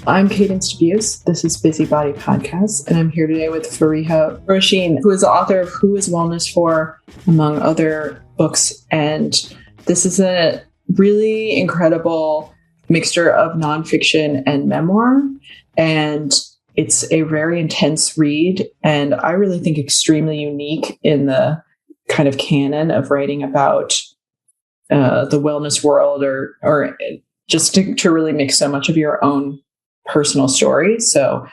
I'm Cadence Abuse. This is Busybody Podcast, and I'm here today with Fariha Roisin, who is the author of Who is Wellness For, among other books. And this is a really incredible mixture of nonfiction and memoir. And it's a very intense read, and I really think extremely unique in the kind of canon of writing about the wellness world, or just to really make so much of your own personal story. So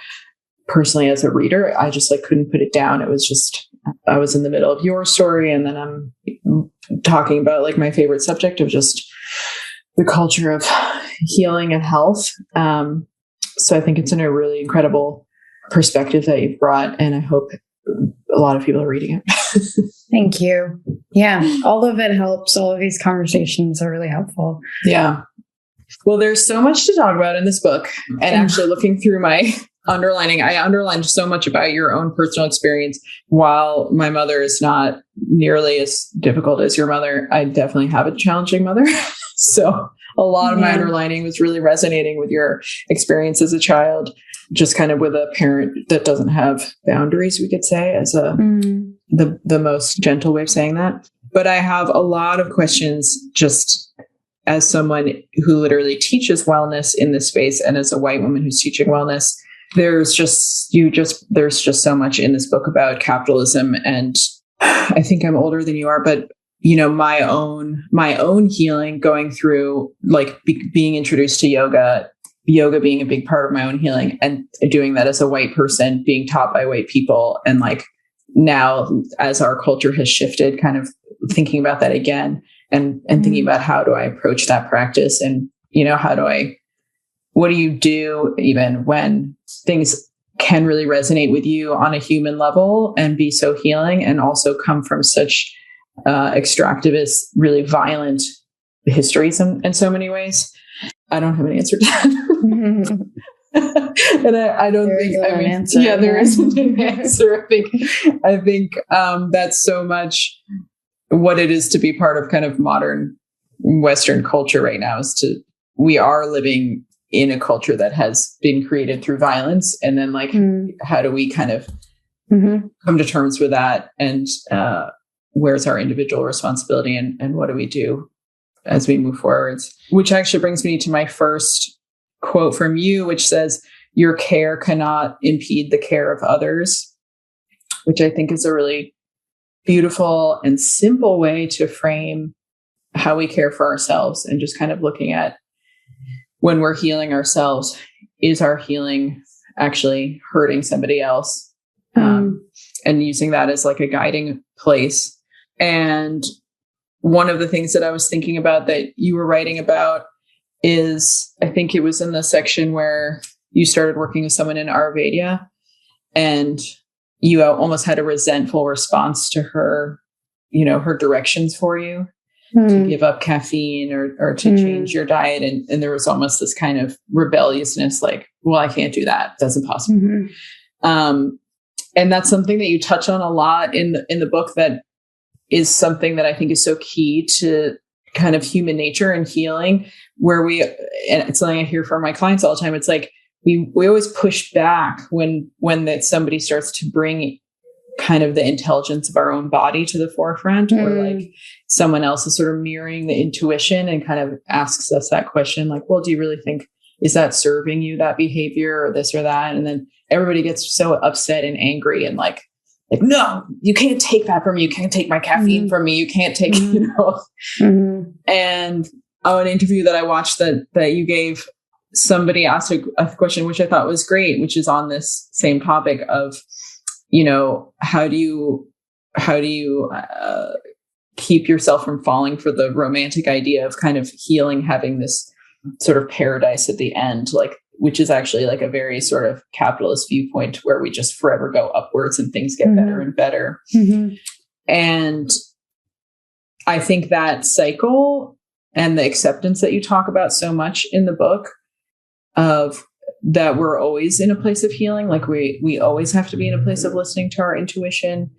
personally, as a reader, I just couldn't put it down. It was just, I was in the middle of your story, and then I'm talking about my favorite subject of just the culture of healing and health. So I think it's in a really incredible perspective that you've brought, and I hope a lot of people are reading it. Thank you. Yeah, all of it helps. All of these conversations are really helpful. Yeah. Well, there's so much to talk about in this book. And actually looking through my underlining, I underlined so much about your own personal experience. While my mother is not nearly as difficult as your mother, I definitely have a challenging mother. So a lot of my underlining was really resonating with your experience as a child, just kind of with a parent that doesn't have boundaries, we could say, as the most gentle way of saying that. But I have a lot of questions just as someone who literally teaches wellness in this space, and as a white woman who's teaching wellness. There's just so much in this book about capitalism. And I think I'm older than you are, but my own healing, going through being introduced to yoga being a big part of my own healing, and doing that as a white person, being taught by white people. And now, as our culture has shifted, kind of thinking about that again, and thinking about how do I approach that practice, and what do you do even when things can really resonate with you on a human level and be so healing, and also come from such extractivist, really violent histories in so many ways. I don't have an answer to that. And I don't think, there isn't an answer. I think that's so much what it is to be part of kind of modern Western culture right now, we are living in a culture that has been created through violence. And then how do we kind of come to terms with that? And where's our individual responsibility, and what do we do as we move forwards? Which actually brings me to my first quote from you, which says, "Your care cannot impede the care of others," which I think is a really beautiful and simple way to frame how we care for ourselves, and just kind of looking at when we're healing ourselves, is our healing actually hurting somebody else? And using that as a guiding place. And one of the things that I was thinking about that you were writing about is, I think it was in the section where you started working with someone in Ayurveda, and you almost had a resentful response to her, her directions for you to give up caffeine or to change your diet. And there was almost this kind of rebelliousness, well, I can't do that. That's impossible. And that's something that you touch on a lot in the book, that is something that I think is so key to kind of human nature and healing, and it's something I hear from my clients all the time. It's we always push back when that somebody starts to bring kind of the intelligence of our own body to the forefront, or someone else is sort of mirroring the intuition and kind of asks us that question, well, do you really think, is that serving you, that behavior, or this or that? And then everybody gets so upset and angry and no, you can't take that from me. You can't take my caffeine from me. You can't take, And on an interview that I watched that you gave, somebody asked a question, which I thought was great, which is on this same topic of, how do you keep yourself from falling for the romantic idea of kind of healing, having this sort of paradise at the end, which is actually a very sort of capitalist viewpoint, where we just forever go upwards and things get better and better. And I think that cycle and the acceptance that you talk about so much in the book, of that we're always in a place of healing. We always have to be in a place of listening to our intuition.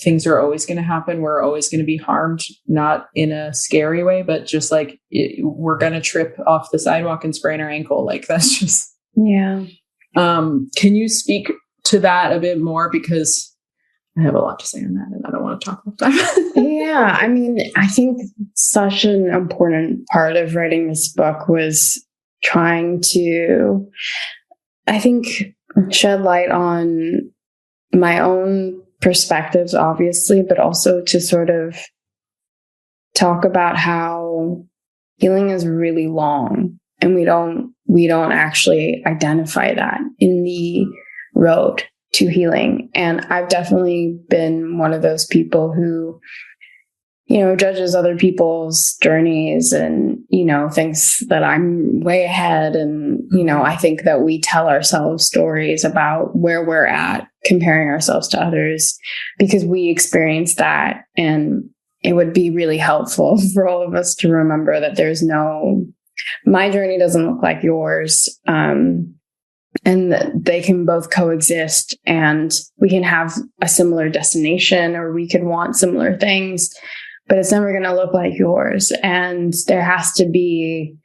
things are always going to happen. We're always going to be harmed, not in a scary way, but just like we're going to trip off the sidewalk and sprain our ankle. Like that's just, yeah. Can you speak to that a bit more? Because I have a lot to say on that and I don't want to talk about that. Yeah. I mean, I think such an important part of writing this book was trying to, I think, shed light on my own perspectives, obviously, but also to sort of talk about how healing is really long and we don't actually identify that in the road to healing. And I've definitely been one of those people who, judges other people's journeys and, thinks that I'm way ahead. And, I think that we tell ourselves stories about where we're at, comparing ourselves to others because we experienced that. And it would be really helpful for all of us to remember that my journey doesn't look like yours. And that they can both coexist and we can have a similar destination or we could want similar things, but it's never going to look like yours. And there has to be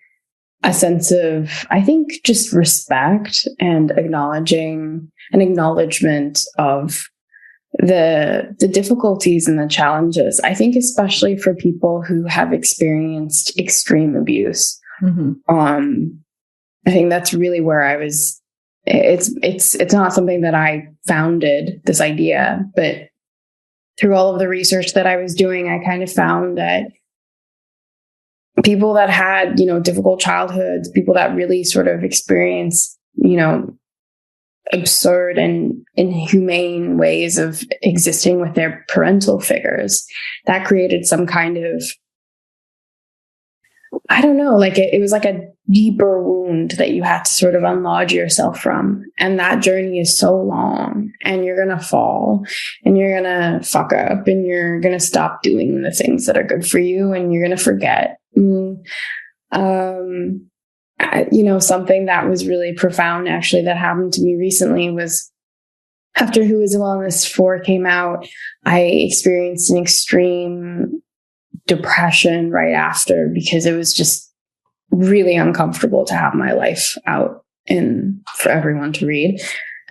a sense of, I think, just respect and acknowledgement of the difficulties and the challenges. I think especially for people who have experienced extreme abuse. Mm-hmm. I think that's really where I was. It's not something that I founded, this idea, but through all of the research that I was doing, I kind of found that people that had, difficult childhoods, people that really sort of experienced, absurd and inhumane ways of existing with their parental figures, that created some kind of, I don't know, like it was like a deeper wound that you had to sort of unlodge yourself from. And that journey is so long and you're going to fall and you're going to fuck up and you're going to stop doing the things that are good for you and you're going to forget. Something that was really profound actually that happened to me recently was after Who is Wellness 4 came out, I experienced an extreme depression right after because it was just really uncomfortable to have my life out and for everyone to read.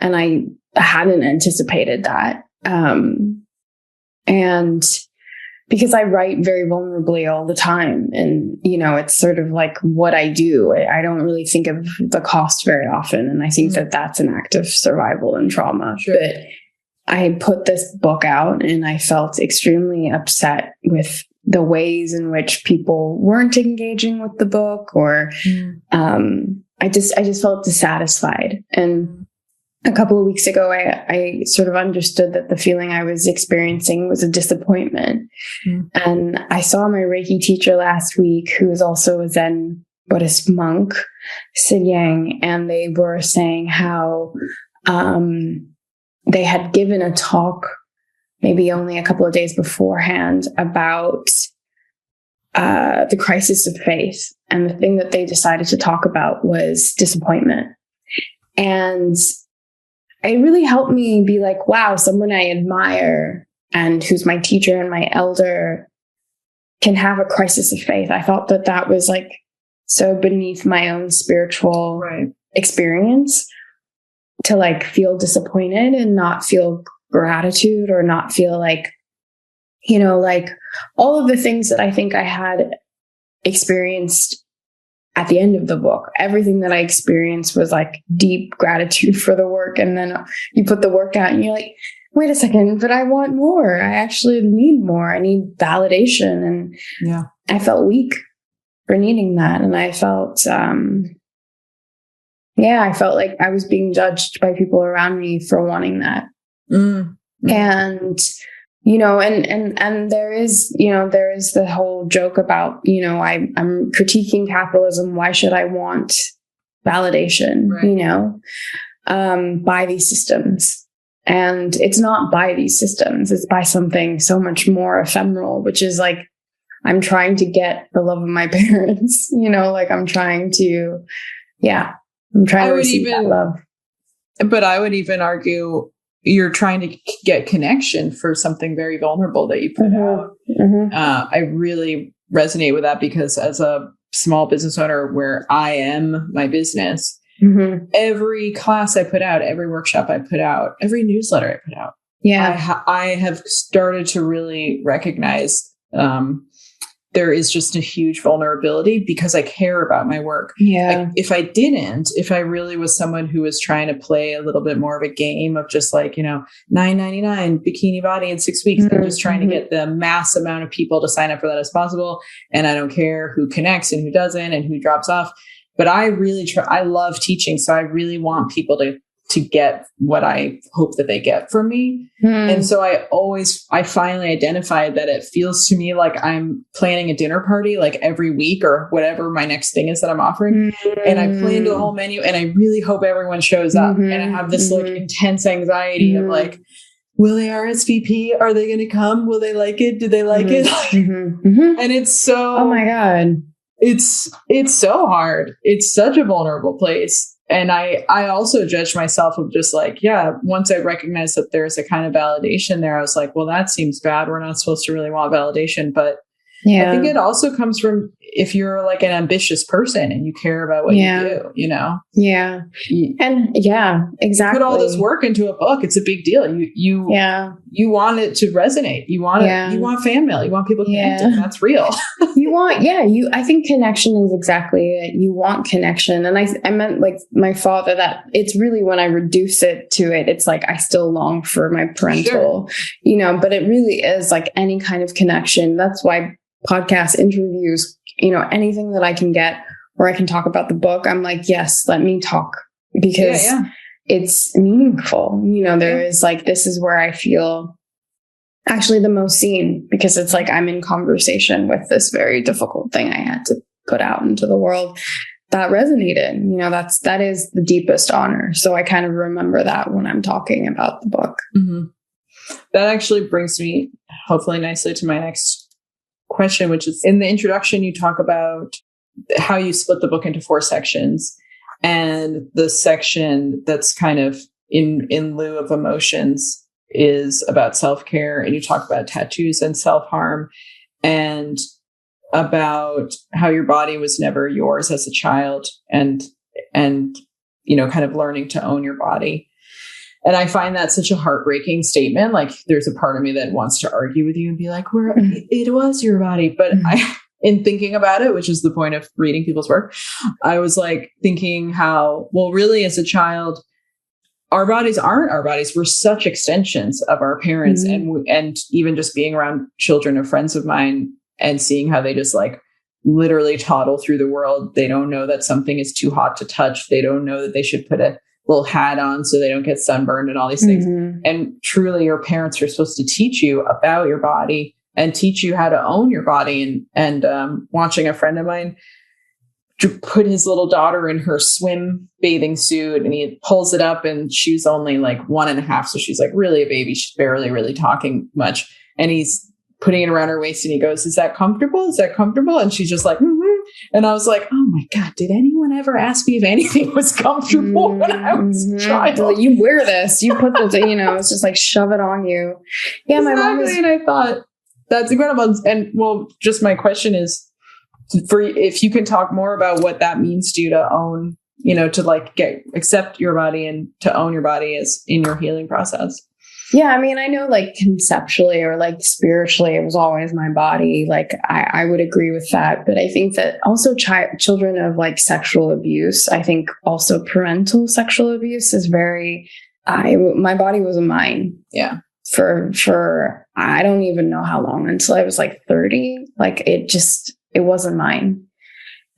And I hadn't anticipated that. And because I write very vulnerably all the time and, it's sort of like what I do. I don't really think of the cost very often. And I think that that's an act of survival and trauma. Sure. But I put this book out and I felt extremely upset with the ways in which people weren't engaging with the book or I just felt dissatisfied. And a couple of weeks ago, I sort of understood that the feeling I was experiencing was a disappointment. And I saw my Reiki teacher last week, who is also a Zen Buddhist monk, Sid Yang, and they were saying how they had given a talk maybe only a couple of days beforehand about the crisis of faith. And the thing that they decided to talk about was disappointment. And it really helped me be like, wow, someone I admire and who's my teacher and my elder can have a crisis of faith. I thought that that was like so beneath my own spiritual experience to like feel disappointed and not feel gratitude or not feel like, like all of the things that I think I had experienced at the end of the book. Everything that I experienced was like deep gratitude for the work. And then you put the work out and you're like, wait a second, but I want more. I actually need more. I need validation. And I felt weak for needing that. And I felt, I felt like I was being judged by people around me for wanting that. And, and there is the whole joke about, I'm critiquing capitalism. Why should I want validation, by these systems? And it's not by these systems. It's by something so much more ephemeral, which is like, I'm trying to get the love of my parents, I'm trying to, I'm trying to receive that love. But I would even argue you're trying to get connection for something very vulnerable that you put out. I really resonate with that because as a small business owner where I am my business, every class I put out, every workshop I put out, every newsletter I put out, I have started to really recognize there is just a huge vulnerability because I care about my work. Yeah. Like, if I really was someone who was trying to play a little bit more of a game of just like, $9.99 bikini body in 6 weeks, and just trying to get the mass amount of people to sign up for that as possible. And I don't care who connects and who doesn't and who drops off. But I really I love teaching. So I really want people to get what I hope that they get from me. And so I finally identified that it feels to me like I'm planning a dinner party like every week or whatever my next thing is that I'm offering. And I planned a whole menu and I really hope everyone shows up. And I have this like intense anxiety of like, will they RSVP? Are they going to come? Will they like it? Do they like it? And it's so, oh my God, it's so hard. It's such a vulnerable place. And I also judged myself of just like, once I recognized that there's a kind of validation there, I was like, well, that seems bad. We're not supposed to really want validation. But I think it also comes from if you're like an ambitious person and you care about what you do, Yeah. And exactly. Put all this work into a book. It's a big deal. You want it to resonate. You want it, you want fan mail. You want people connected. That's real. I think connection is exactly it. You want connection. And I meant like my father, that it's really when I reduce it to it, it's like, I still long for my parental, but it really is like any kind of connection. That's why podcast interviews, anything that I can get where I can talk about the book, I'm like, yes, let me talk because it's meaningful. There is like, this is where I feel actually the most seen because it's like, I'm in conversation with this very difficult thing I had to put out into the world that resonated. That is the deepest honor. So I kind of remember that when I'm talking about the book. That actually brings me hopefully nicely to my next question, which is in the introduction, you talk about how you split the book into 4 sections, and the section that's kind of in lieu of emotions is about self-care, and you talk about tattoos and self-harm and about how your body was never yours as a child and kind of learning to own your body. And I find that such a heartbreaking statement. Like there's a part of me that wants to argue with you and be like, it was your body. But in thinking about it, which is the point of reading people's work, I was like thinking how, well, really as a child, our bodies aren't our bodies. We're such extensions of our parents. And even just being around children or friends of mine and seeing how they just like literally toddle through the world. They don't know that something is too hot to touch. They don't know that they should put a little hat on so they don't get sunburned and all these things. And truly your parents are supposed to teach you about your body and teach you how to own your body. And watching a friend of mine put his little daughter in her swim bathing suit and he pulls it up and she's only like 1.5. So she's like really a baby. She's barely really talking much. And he's putting it around her waist and he goes, is that comfortable? Is that comfortable? And she's just like, And I was like, oh my God, did anyone ever ask me if anything was comfortable when I was a child? You wear this, you put this, it's just like shove it on you. Yeah, exactly. My mom was, and I thought that's incredible. And well, just my question is if you can talk more about what that means to you to own, to like accept your body and to own your body as in your healing process. Yeah, I mean, I know like conceptually or like spiritually, it was always my body. Like I would agree with that. But I think that also children of like sexual abuse, I think also parental sexual abuse is my body wasn't mine. Yeah. For I don't even know how long until I was like 30. Like it wasn't mine.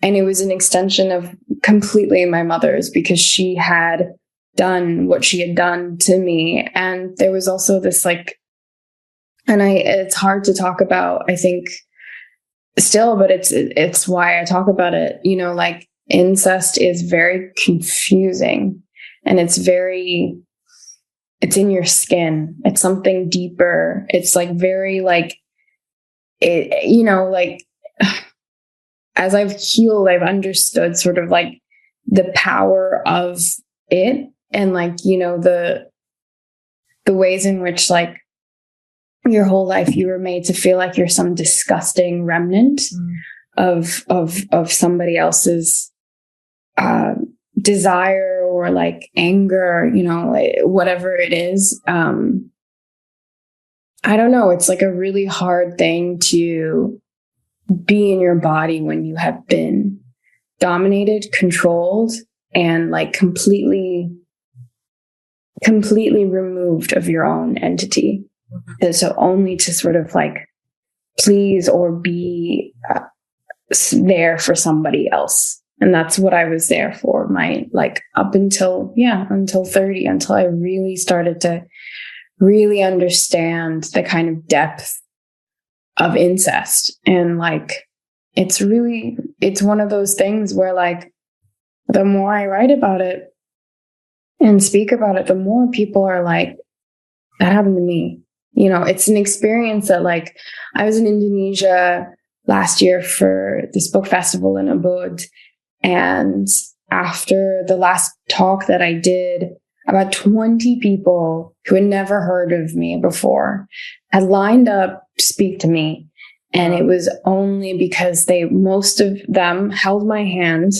And it was an extension of completely my mother's because she had done what she had done to me. And there was also this like, it's hard to talk about, I think still, but it's why I talk about it, like incest is very confusing and it's in your skin. It's something deeper. It's like very like, like as I've healed, I've understood sort of like the power of it. And like, the ways in which like your whole life you were made to feel like you're some disgusting remnant of somebody else's desire or like anger, you know, like, whatever it is. I don't know. It's like a really hard thing to be in your body when you have been dominated, controlled, and like completely removed of your own entity. And so only to sort of like please or be there for somebody else. And that's what I was there for, my like up until 30, until I really started to really understand the kind of depth of incest. And like it's one of those things where like the more I write about it and speak about it, the more people are like, that happened to me. You know, it's an experience that like I was in Indonesia last year for this book festival in Ubud. And after the last talk that I did, about 20 people who had never heard of me before had lined up to speak to me. And it was only because most of them held my hand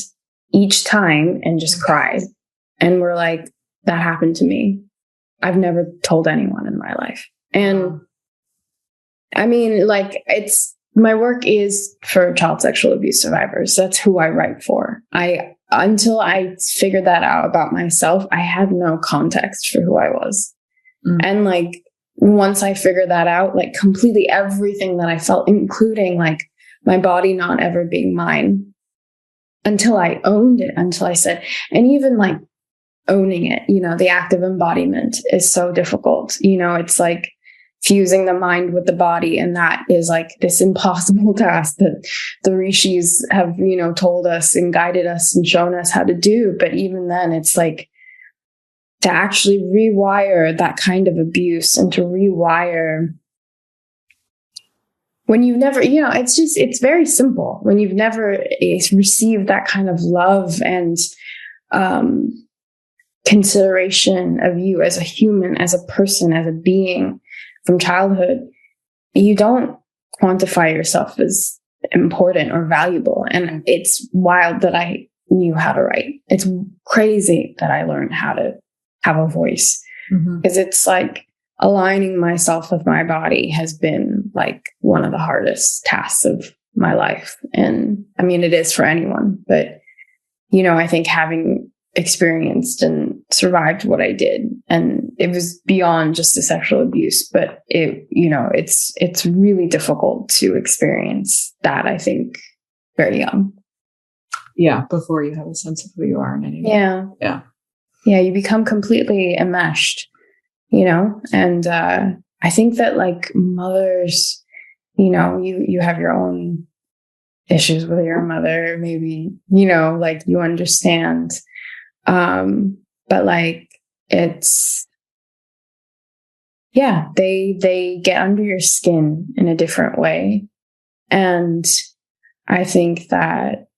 each time and just cried and were like, that happened to me. I've never told anyone in my life. And I mean, like my work is for child sexual abuse survivors. That's who I write for. Until I figured that out about myself, I had no context for who I was. And like, once I figured that out, like completely everything that I felt, including like my body not ever being mine, until I owned it, until I said, and even like owning it, you know, the act of embodiment is so difficult. You know, it's like fusing the mind with the body. And that is like this impossible task that the rishis have, you know, told us and guided us and shown us how to do. But even then, it's like to actually rewire that kind of abuse and to rewire when you've never, you know, it's very simple. When you've never received that kind of love and consideration of you as a human, as a person, as a being from childhood, you don't quantify yourself as important or valuable. And it's wild that I knew how to write. It's crazy that I learned how to have a voice, because it's like aligning myself with my body has been like one of the hardest tasks of my life. And I mean, it is for anyone, but you know, I think having experienced and survived what I did, and it was beyond just the sexual abuse, but it, you know, it's really difficult to experience that, I think, very young. Yeah, before you have a sense of who you are in any way. Yeah, you become completely enmeshed, you know. And I think that like mothers, you know, you have your own issues with your mother, maybe, you know, like you understand. But like it's, yeah, they get under your skin in a different way. And I think that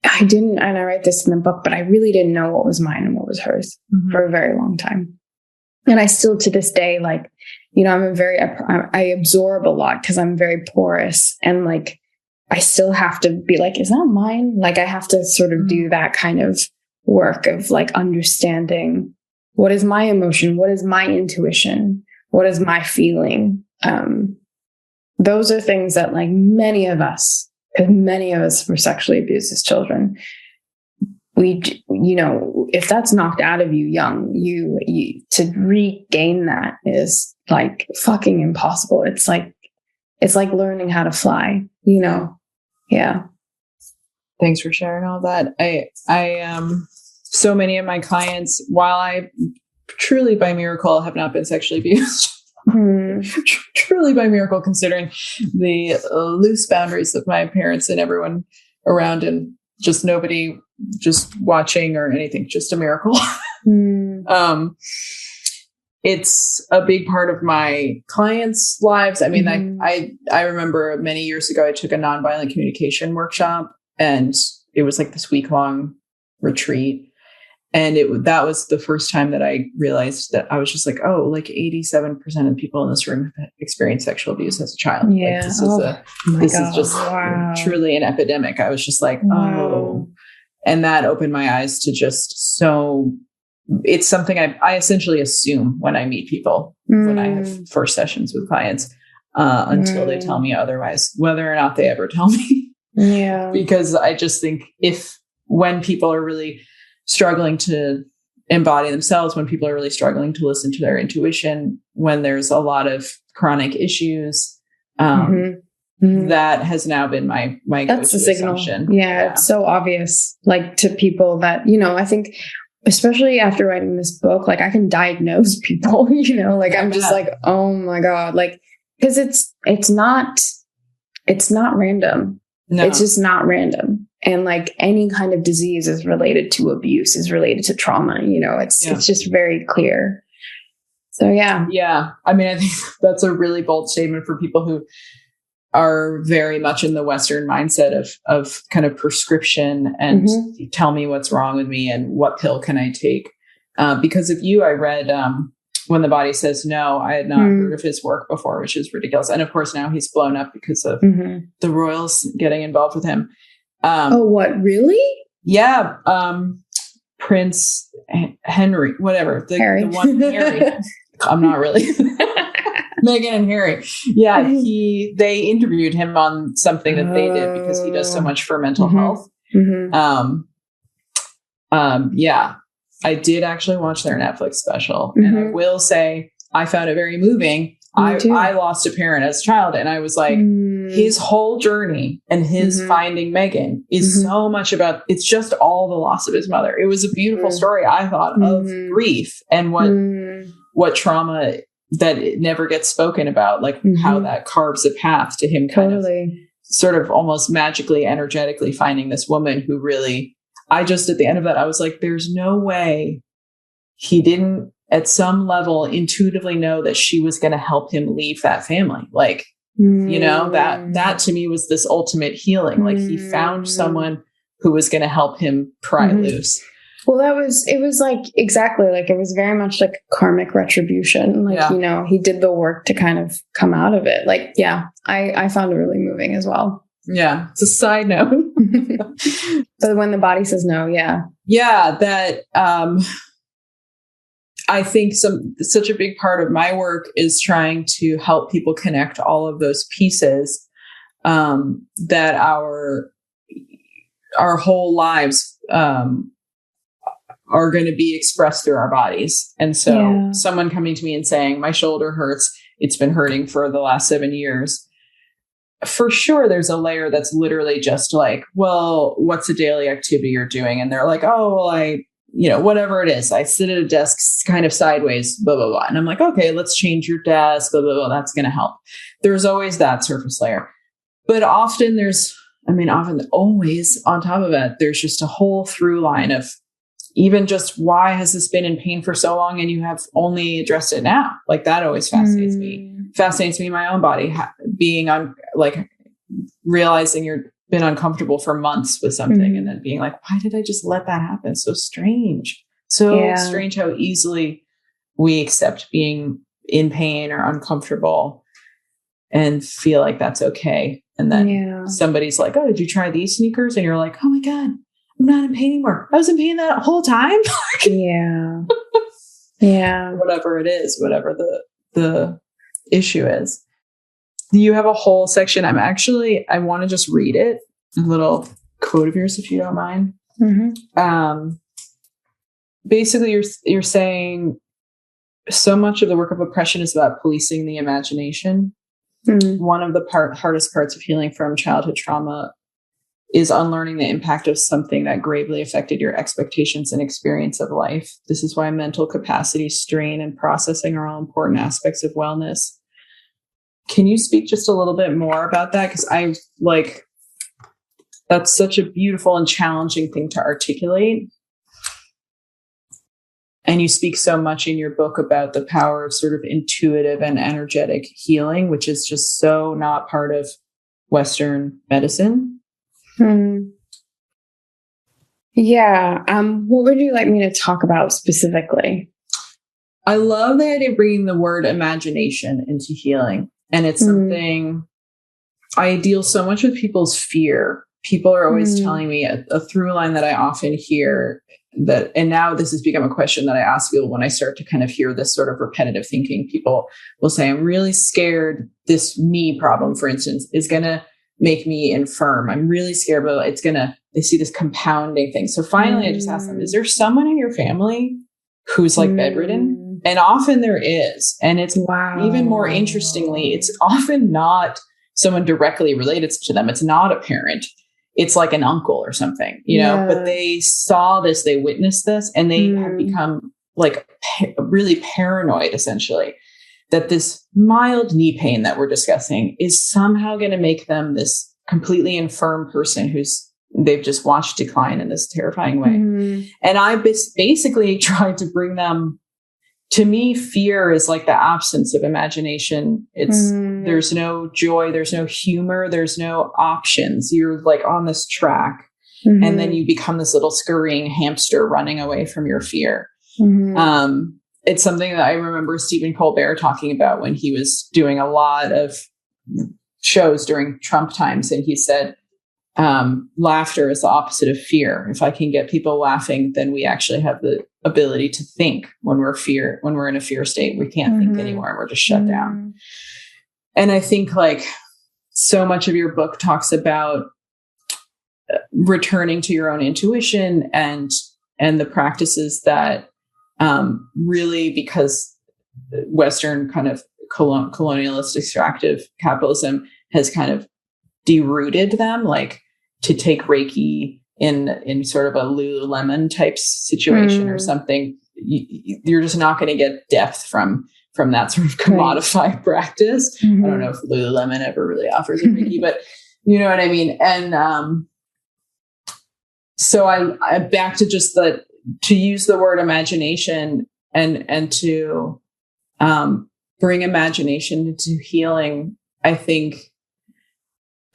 I didn't, and I write this in the book, but I really didn't know what was mine and what was hers for a very long time. And I still, to this day, like, you know, I absorb a lot because I'm very porous, and like, I still have to be like, is that mine? Like, I have to sort of do that kind of work of like understanding what is my emotion, what is my intuition, what is my feeling. Those are things that like many of us were sexually abused as children. We, you know, if that's knocked out of you young, you to regain that is like fucking impossible. It's like learning how to fly, you know? Yeah. Thanks for sharing all that. I so many of my clients, while I truly by miracle have not been sexually abused, truly by miracle, considering the loose boundaries of my parents and everyone around, and just nobody just watching or anything, just a miracle. It's a big part of my clients' lives. I mean, I remember many years ago, I took a nonviolent communication workshop, and it was like this week-long retreat. that was the first time that I realized that I was just like, oh, like 87% of people in this room have experienced sexual abuse as a child. Yeah. Like, this is just truly an epidemic. I was just like, oh, and that opened my eyes to just it's something I essentially assume when I meet people, when I have first sessions with clients, until they tell me otherwise, whether or not they ever tell me. Yeah. Because I just think when people are really struggling to embody themselves, when people are really struggling to listen to their intuition, when there's a lot of chronic issues, that has now been my that's the signal. assumption. Yeah, it's so obvious, like, to people that, I think, especially after writing this book, like, I can diagnose people, like, I'm just like, oh my God, like, because it's not random. No. It's just not random. And like any kind of disease is related to abuse, is related to trauma, it's just very clear. So yeah. Yeah. I mean, I think that's a really bold statement for people who are very much in the Western mindset of kind of prescription and tell me what's wrong with me and what pill can I take. Because of you, I read When the Body Says No. I had not heard of his work before, which is ridiculous. And of course, now he's blown up because of the royals getting involved with him. Oh, what? Really? Yeah. Prince Henry, whatever. Harry. The one Harry. I'm not really. Meghan and Harry. Yeah. They interviewed him on something that they did because he does so much for mental health. Yeah. I did actually watch their Netflix special, and I will say I found it very moving. I lost a parent as a child, and I was like, his whole journey and his finding Meghan is so much about, it's just all the loss of his mother. It was a beautiful story, I thought, of grief and what trauma that it never gets spoken about, like how that carves a path to him kind of sort of almost magically, energetically finding this woman who really, at the end of that, I was like, there's no way he didn't at some level intuitively know that she was going to help him leave that family. Like, that to me was this ultimate healing. Like he found someone who was going to help him pry loose. Well, it was like, exactly. Like, it was very much like karmic retribution. Like, he did the work to kind of come out of it. Like, yeah, I found it really moving as well. Yeah. It's a side note. But When the Body Says No. Yeah. Yeah. That, I think such a big part of my work is trying to help people connect all of those pieces, that our whole lives, are going to be expressed through our bodies. And so someone coming to me and saying, my shoulder hurts, it's been hurting for the last 7 years. For sure, there's a layer that's literally just like, well, what's a daily activity you're doing? And they're like, oh, well, whatever it is, I sit at a desk kind of sideways, blah, blah, blah. And I'm like, okay, let's change your desk, blah, blah, blah. That's going to help. There's always that surface layer. But often always on top of that, there's just a whole through line of even just why has this been in pain for so long and you have only addressed it now? Like that always fascinates me. Fascinates me in my own body, being on, like, realizing you've been uncomfortable for months with something and then being like, why did I just let that happen? So strange. Strange how easily we accept being in pain or uncomfortable and feel like that's okay. And then somebody's like, oh, did you try these sneakers? And you're like, oh my God, I'm not in pain anymore. I was in pain that whole time. Yeah. Whatever it is, whatever the issue is. You have a whole section. I want to just read it. A little quote of yours, if you don't mind. Basically, you're saying so much of the work of oppression is about policing the imagination. One of the hardest parts of healing from childhood trauma is unlearning the impact of something that gravely affected your expectations and experience of life. This is why mental capacity strain and processing are all important aspects of wellness. Can you speak just a little bit more about that? Because that's such a beautiful and challenging thing to articulate. And you speak so much in your book about the power of sort of intuitive and energetic healing, which is just so not part of Western medicine. Yeah. What would you like me to talk about specifically? I love the idea of bringing the word imagination into healing. And it's something I deal so much with people's fear. People are always telling me a through line that I often hear that, and now this has become a question that I ask people when I start to kind of hear this sort of repetitive thinking. People will say, I'm really scared this knee problem, for instance, is going to make me infirm. I'm really scared, but they see this compounding thing. So finally, I just ask them, is there someone in your family who's like bedridden? And often there is. And it's even more interestingly, it's often not someone directly related to them. It's not a parent. It's like an uncle or something, but they saw this, they witnessed this, and they have become like really paranoid, essentially, that this mild knee pain that we're discussing is somehow going to make them this completely infirm person they've just watched decline in this terrifying way. And I basically tried to bring them, to me, fear is like the absence of imagination. There's no joy, there's no humor, there's no options. You're like on this track, and then you become this little scurrying hamster running away from your fear. It's something that I remember Stephen Colbert talking about when he was doing a lot of shows during Trump times. And he said, laughter is the opposite of fear. If I can get people laughing, then we actually have the ability to think. When we're in a fear state, we can't think anymore. We're just shut down. And I think like so much of your book talks about returning to your own intuition and the practices that really, because Western kind of colonialist extractive capitalism has kind of derooted them, like to take Reiki in sort of a Lululemon type situation or something, you're just not going to get depth from that sort of commodified practice. I don't know if Lululemon ever really offers a Reiki, but you know what I mean? And so I back to just to use the word imagination and to bring imagination into healing. I think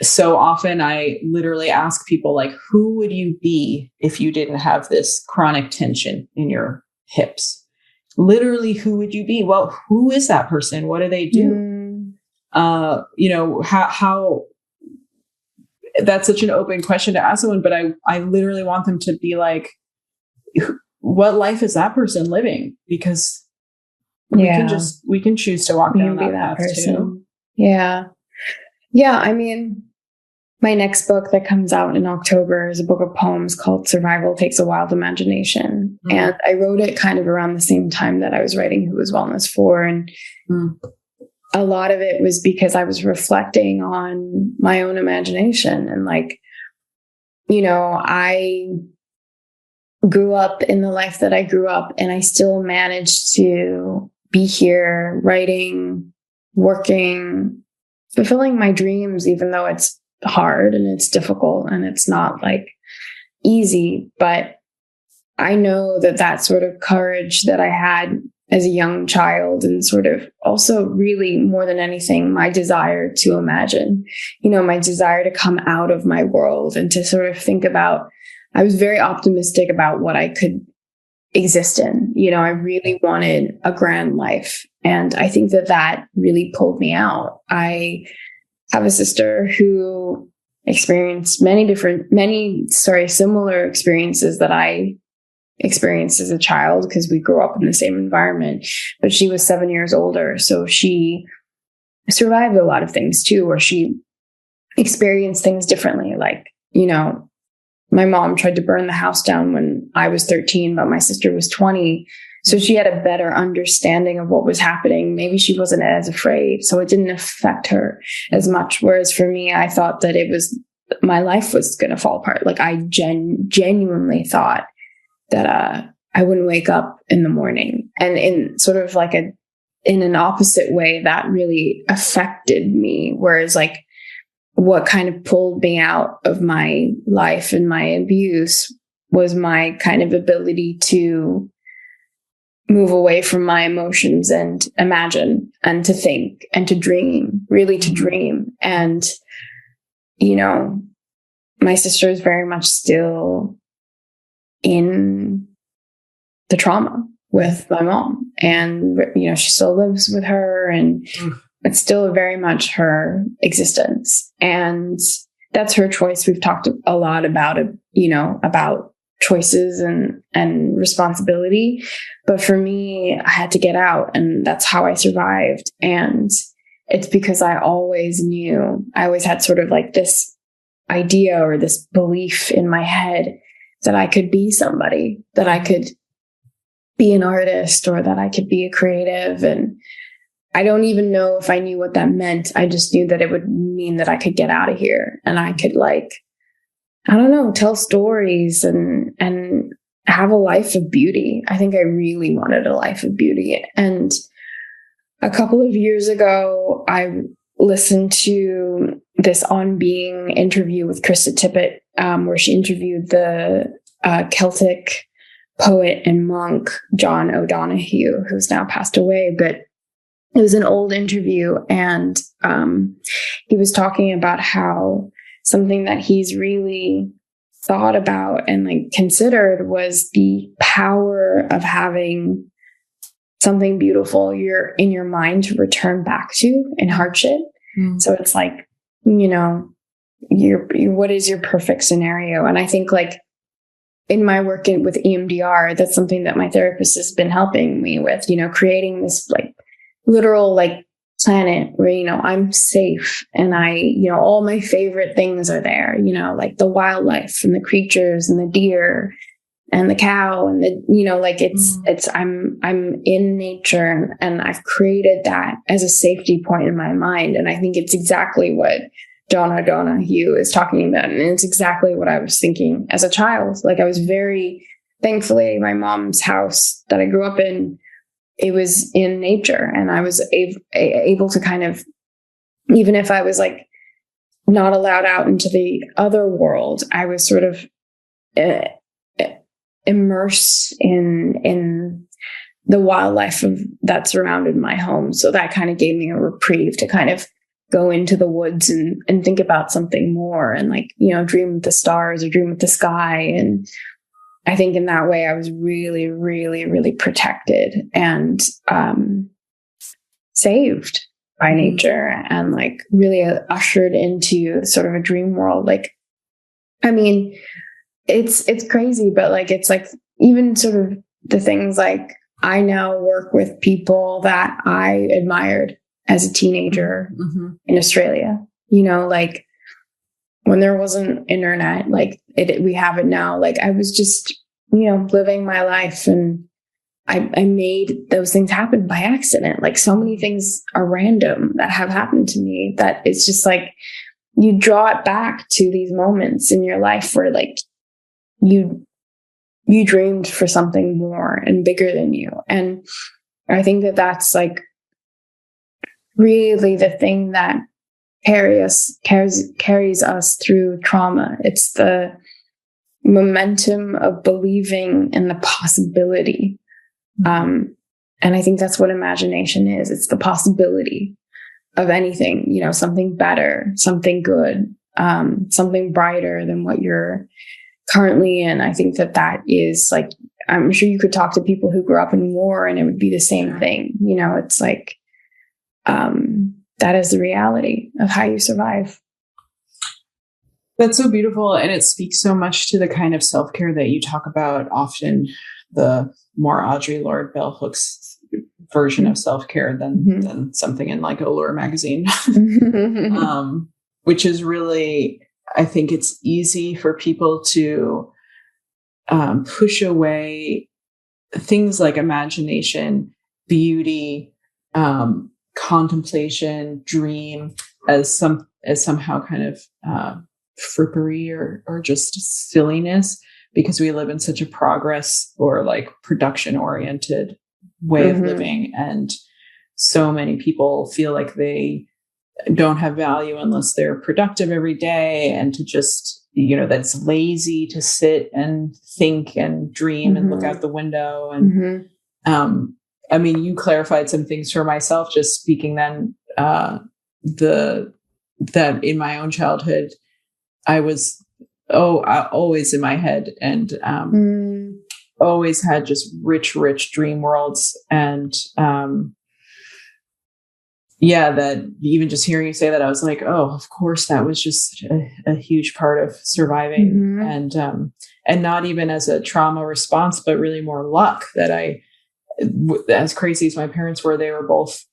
so often I literally ask people, like, who would you be if you didn't have this chronic tension in your hips? Literally, who would you be? Well, who is that person? What do they do? How that's such an open question to ask someone, but I literally want them to be like, what life is that person living? Because we can choose to walk down that path too. Yeah. Yeah. I mean, my next book that comes out in October is a book of poems called Survival Takes a Wild Imagination. And I wrote it kind of around the same time that I was writing Who Is Wellness For? And a lot of it was because I was reflecting on my own imagination. And like, I grew up in the life that I grew up, and I still managed to be here writing, working, fulfilling my dreams, even though it's hard and it's difficult and it's not like easy. But I know that sort of courage that I had as a young child, and sort of also really more than anything, my desire to imagine, my desire to come out of my world and to sort of think about, I was very optimistic about what I could exist in. I really wanted a grand life. And I think that really pulled me out. I have a sister who experienced similar experiences that I experienced as a child, because we grew up in the same environment, but she was 7 years older. So she survived a lot of things too, or she experienced things differently. Like, my mom tried to burn the house down when I was 13, but my sister was 20. So she had a better understanding of what was happening. Maybe she wasn't as afraid, so it didn't affect her as much. Whereas for me, I thought that my life was going to fall apart. Like I genuinely thought that I wouldn't wake up in the morning. And in sort of like in an opposite way, that really affected me. Whereas like what kind of pulled me out of my life and my abuse was my kind of ability to move away from my emotions and imagine and to think and to dream, really to dream. And, my sister is very much still in the trauma with my mom. And, she still lives with her, and it's still very much her existence. And that's her choice. We've talked a lot about it, about choices and responsibility. But for me, I had to get out, and that's how I survived. And it's because I always had sort of like this idea or this belief in my head that I could be somebody, that I could be an artist, or that I could be a creative. And I don't even know if I knew what that meant. I just knew that it would mean that I could get out of here and I could, like, I don't know, tell stories and have a life of beauty. I think I really wanted a life of beauty. And a couple of years ago, I listened to this On Being interview with Krista Tippett, where she interviewed the Celtic poet and monk John O'Donohue, who's now passed away. But it was an old interview, and he was talking about how something that he's really thought about and like considered was the power of having something beautiful in your mind to return back to in hardship. So it's like, what is your perfect scenario? And I think, like, in my work with EMDR, that's something that my therapist has been helping me with, creating this like literal like planet where, I'm safe, and all my favorite things are there, like the wildlife and the creatures and the deer and the cow and I'm in nature, and I've created that as a safety point in my mind. And I think it's exactly what John O'Donohue is talking about. And it's exactly what I was thinking as a child. Like, I was thankfully, my mom's house that I grew up in, it was in nature, and I was able to kind of, even if I was like not allowed out into the other world, I was sort of immersed in the wildlife that surrounded my home. So that kind of gave me a reprieve to kind of go into the woods and think about something more, and like, dream with the stars or dream with the sky. And I think in that way I was really, really, really protected and saved by nature, and like really ushered into sort of a dream world. Like, I mean, it's crazy, but like, it's like even sort of the things like I now work with people that I admired as a teenager in Australia, like when there wasn't internet, like we have it now. Like, I was just, living my life, and I made those things happen by accident. Like, so many things are random that have happened to me that it's just like, you draw it back to these moments in your life where like you dreamed for something more and bigger than you. And I think that that's like really the thing that carries us through trauma. It's the momentum of believing in the possibility. And I think that's what imagination is. It's the possibility of anything, something better, something good, something brighter than what you're currently in. I think that is like, I'm sure you could talk to people who grew up in war and it would be the same thing. It's like, that is the reality of how you survive. That's so beautiful. And it speaks so much to the kind of self-care that you talk about, often the more Audre Lorde Bell Hooks version of self-care than something in like Allure magazine, which is really, I think it's easy for people to push away things like imagination, beauty, contemplation, dream as somehow kind of frippery or just silliness, because we live in such a progress or like production oriented way of living. And so many people feel like they don't have value unless they're productive every day, and to just, that's lazy to sit and think and dream and look out the window. And I mean, you clarified some things for myself, just speaking then, that in my own childhood, I was always in my head, and always had just rich dream worlds. And that even just hearing you say that, I was like, oh, of course, that was just a huge part of surviving. And not even as a trauma response, but really more luck that as crazy as my parents were, they were both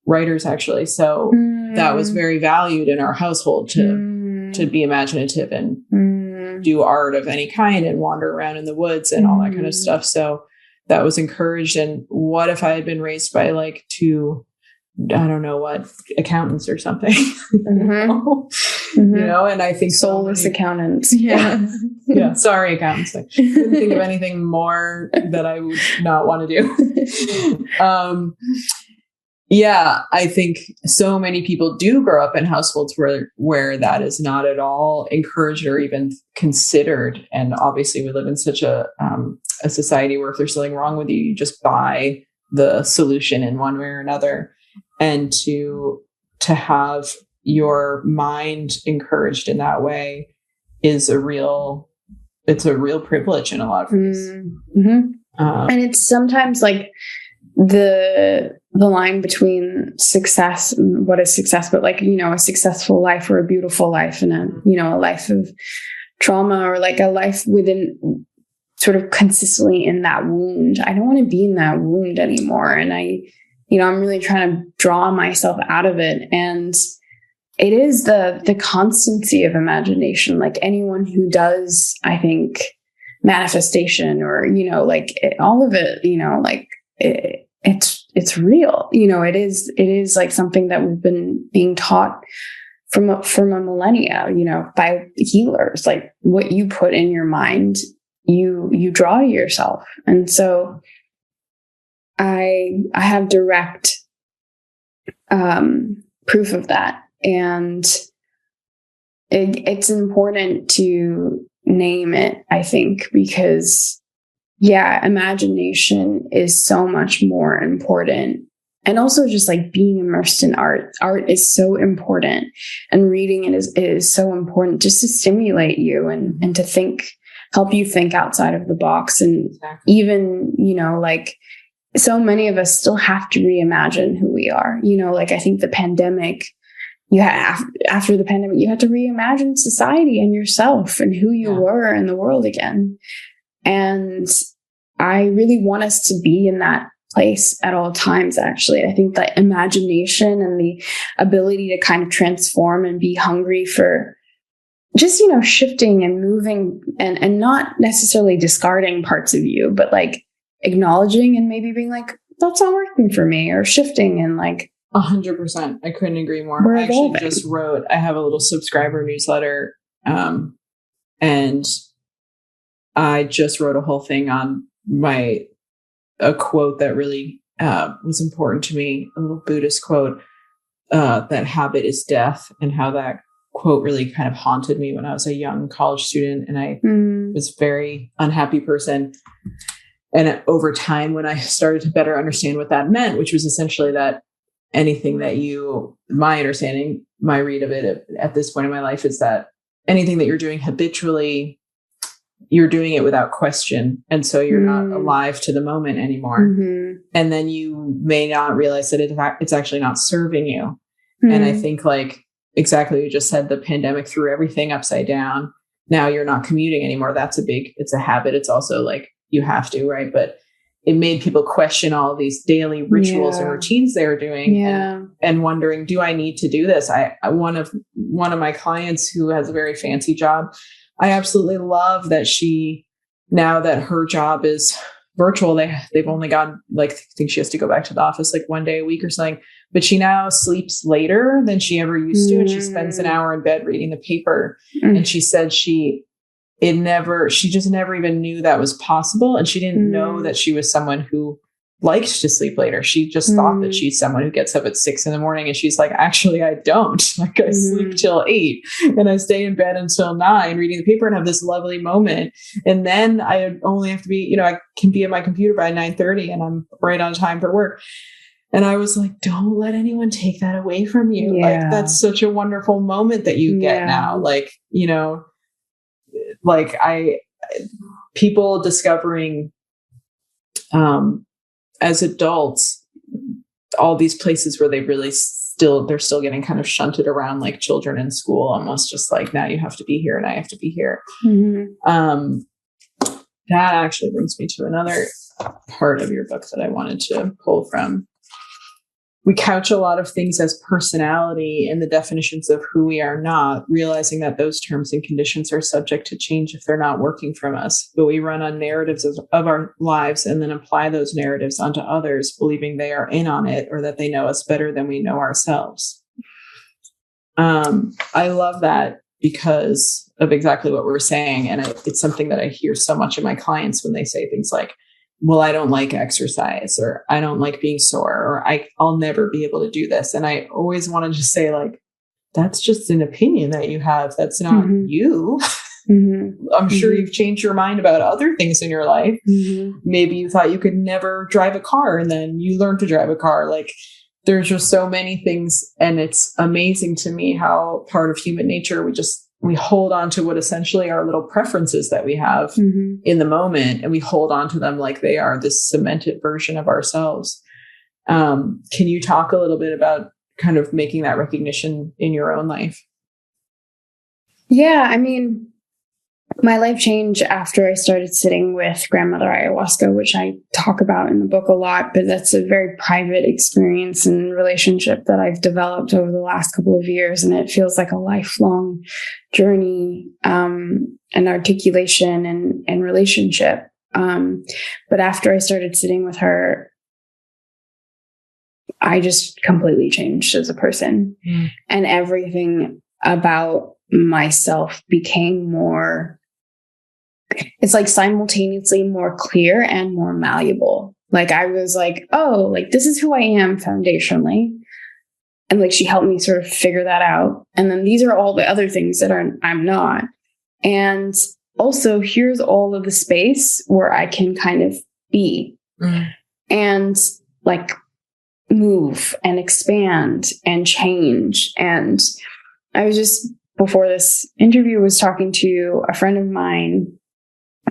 writers, actually. So that was very valued in our household to be imaginative and do art of any kind and wander around in the woods and all that kind of stuff. So that was encouraged. And what if I had been raised by like two, I don't know what, accountants or something, you know, and I think soulless accountants. Yeah. Yeah. Sorry, accountants. I couldn't think of anything more that I would not want to do. I think so many people do grow up in households where that is not at all encouraged or even considered. And obviously we live in such a society where if there's something wrong with you, you just buy the solution in one way or another. And to have your mind encouraged in that way is a real privilege in a lot of ways. And it's sometimes like the line between success and what is success, but like, you know, a successful life or a beautiful life and a life of trauma, or like a life within sort of consistently in that wound. I don't want to be in that wound anymore. And I'm really trying to draw myself out of it. And it is the constancy of imagination. Like anyone who does, I think, manifestation or, all of it, it's real. It is like something that we've been being taught from a millennia, by healers. Like what you put in your mind, you draw to yourself. And so I have direct proof of that. And it's important to name it, I think, because imagination is so much more important. And also just like being immersed in art. Art is so important, and reading it is so important just to stimulate you and to help you think outside of the box. And even, like so many of us still have to reimagine who we are. I think the pandemic, after the pandemic, you had to reimagine society and yourself and who you were in the world again. And I really want us to be in that place at all times, actually. I think that imagination and the ability to kind of transform and be hungry for just, shifting and moving and not necessarily discarding parts of you, but like acknowledging and maybe being like, that's not working for me, or shifting and like 100%. I couldn't agree more. I actually just I have a little subscriber newsletter. And I just wrote a whole thing on a quote that really was important to me, a little Buddhist quote, that habit is death, and how that quote really kind of haunted me when I was a young college student and I was a very unhappy person. And over time, when I started to better understand what that meant, which was essentially that anything that my understanding, my read of it at this point in my life is that anything that you're doing habitually, you're doing it without question. And so you're not alive to the moment anymore. And then you may not realize that it's actually not serving you. And I think like exactly what you just said, the pandemic threw everything upside down. Now you're not commuting anymore. It's a habit. It's also like you have to, right? But it made people question all these daily rituals and routines they were doing and wondering, do I need to do this? One of my clients who has a very fancy job, I absolutely love that now that her job is virtual, they've only got like, I think she has to go back to the office like one day a week or something, but she now sleeps later than she ever used to. And she spends an hour in bed reading the paper. And she said she just never even knew that was possible. And she didn't know that she was someone who liked to sleep later. She just thought that she's someone who gets up at 6 a.m. And she's like, actually, I don't. Like I sleep till 8 and I stay in bed until 9 reading the paper and have this lovely moment. And then I only have to be, I can be at my computer by 9:30 and I'm right on time for work. And I was like, don't let anyone take that away from you. Like that's such a wonderful moment that you get now. Like, like people discovering, as adults, all these places where they're still getting kind of shunted around like children in school, almost just like, now you have to be here and I have to be here. Mm-hmm. That actually brings me to another part of your book that I wanted to pull from. We couch a lot of things as personality in the definitions of who we are not, realizing that those terms and conditions are subject to change if they're not working from us. But we run on narratives of our lives and then apply those narratives onto others, believing they are in on it or that they know us better than we know ourselves. I love that because of exactly what we're saying. And it's something that I hear so much of my clients when they say things like, well, I don't like exercise, or I don't like being sore, or I'll never be able to do this. And I always want to just say, like, that's just an opinion that you have. That's not you. Mm-hmm. I'm sure you've changed your mind about other things in your life. Mm-hmm. Maybe you thought you could never drive a car and then you learned to drive a car. Like, there's just so many things. And it's amazing to me how part of human nature, we hold on to what essentially are little preferences that we have in the moment, and we hold on to them like they are this cemented version of ourselves. Can you talk a little bit about kind of making that recognition in your own life? Yeah, I mean, my life changed after I started sitting with grandmother ayahuasca, which I talk about in the book a lot, but that's a very private experience and relationship that I've developed over the last couple of years. And it feels like a lifelong journey, and articulation and relationship. But after I started sitting with her, I just completely changed as a person, and everything about myself became more, it's like simultaneously more clear and more malleable. Like, I was like, oh, like, this is who I am foundationally. And like, she helped me sort of figure that out. And then these are all the other things that I'm not. And also, here's all of the space where I can kind of be and like move and expand and change. And I was just, before this interview, was talking to a friend of mine,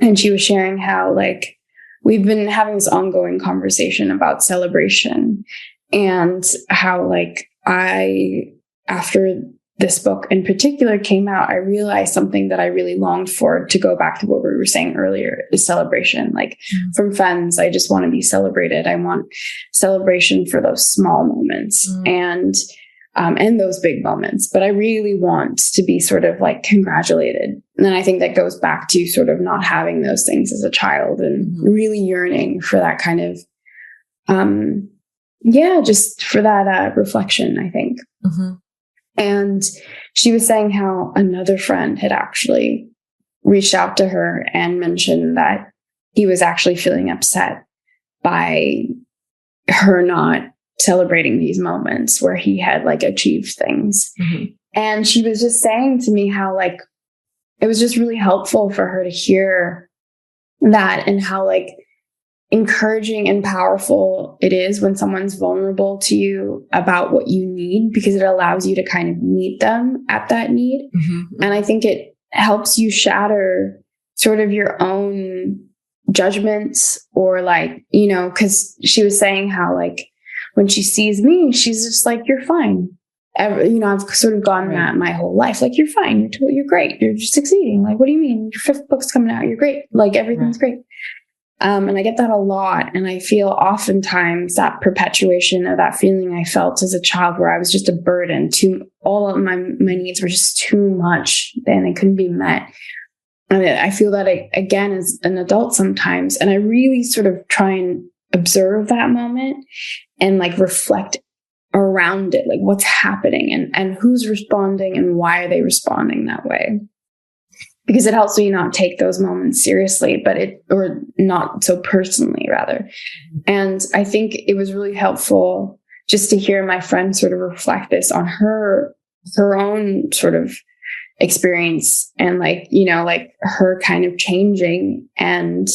and she was sharing how, like, we've been having this ongoing conversation about celebration, and how, like, after this book in particular came out, I realized something that I really longed for, to go back to what we were saying earlier, is celebration. Like, from friends, I just want to be celebrated. I want celebration for those small moments and those big moments. But I really want to be sort of like congratulated. And I think that goes back to sort of not having those things as a child, and really yearning for that kind of, just for that reflection, I think. And she was saying how another friend had actually reached out to her and mentioned that he was actually feeling upset by her not celebrating these moments where he had like achieved things. And she was just saying to me how, like, it was just really helpful for her to hear that, and how, like, encouraging and powerful it is when someone's vulnerable to you about what you need, because it allows you to kind of meet them at that need. And I think it helps you shatter sort of your own judgments, or like, you know, because she was saying how, like, when she sees me, she's just like, you're fine. I've sort of gotten that my whole life. Like, you're fine. You're great. You're just succeeding. Like, what do you mean? Your 5th book's coming out. You're great. Like, everything's great. And I get that a lot. And I feel oftentimes that perpetuation of that feeling I felt as a child, where I was just a burden to all of my needs were just too much and they couldn't be met. And I feel that again as an adult sometimes. And I really sort of try and observe that moment and like reflect around it, like what's happening and who's responding and why are they responding that way. Because it helps me not take those moments seriously, or not so personally, rather. And I think it was really helpful just to hear my friend sort of reflect this on her own sort of experience, and like, you know, like her kind of changing and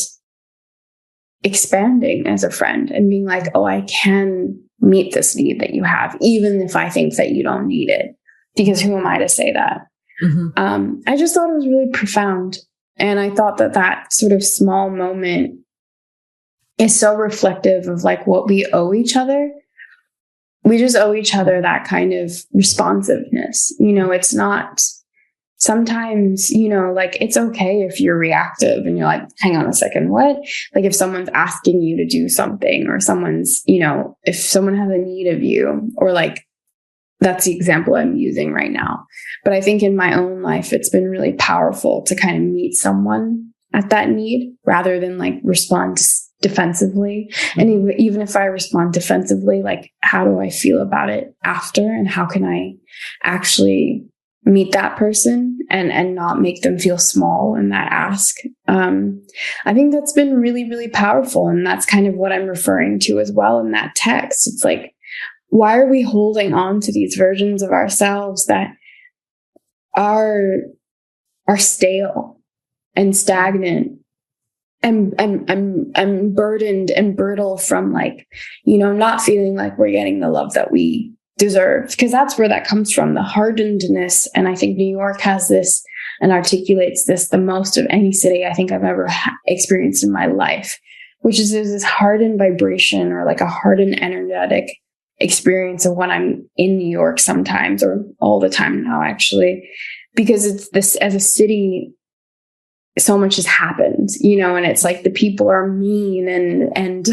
expanding as a friend, and being like, oh, I can meet this need that you have, even if I think that you don't need it, because who am I to say that? I just thought it was really profound. And I thought that that sort of small moment is so reflective of like what we owe each other. We just owe each other that kind of responsiveness. It's not sometimes, like it's okay if you're reactive and you're like, hang on a second, what? Like if someone's asking you to do something, or someone's, if someone has a need of you, or like, that's the example I'm using right now. But I think in my own life, it's been really powerful to kind of meet someone at that need rather than like respond defensively. And even if I respond defensively, like how do I feel about it after? And how can I actually meet that person and not make them feel small in that ask? I think that's been really, really powerful. And that's kind of what I'm referring to as well in that text. It's like, why are we holding on to these versions of ourselves that are stale and stagnant and burdened and brittle from like, not feeling like we're getting the love that we deserve? Because that's where that comes from, the hardenedness. And I think New York has this and articulates this the most of any city I think I've ever experienced in my life, which is there's this hardened vibration, or like a hardened energetic experience of when I'm in New York sometimes, or all the time now actually, because it's this, as a city, so much has happened, and it's like the people are mean and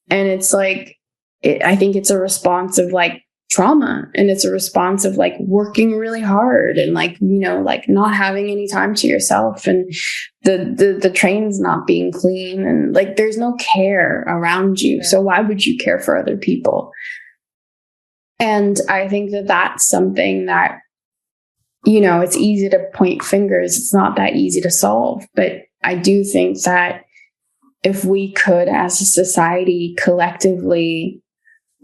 it's like, I think it's a response of like trauma, and it's a response of like working really hard and like, like not having any time to yourself, and the trains not being clean, and like there's no care around you. So why would you care for other people? And I think that that's something that, it's easy to point fingers. It's not that easy to solve. But I do think that if we could, as a society, collectively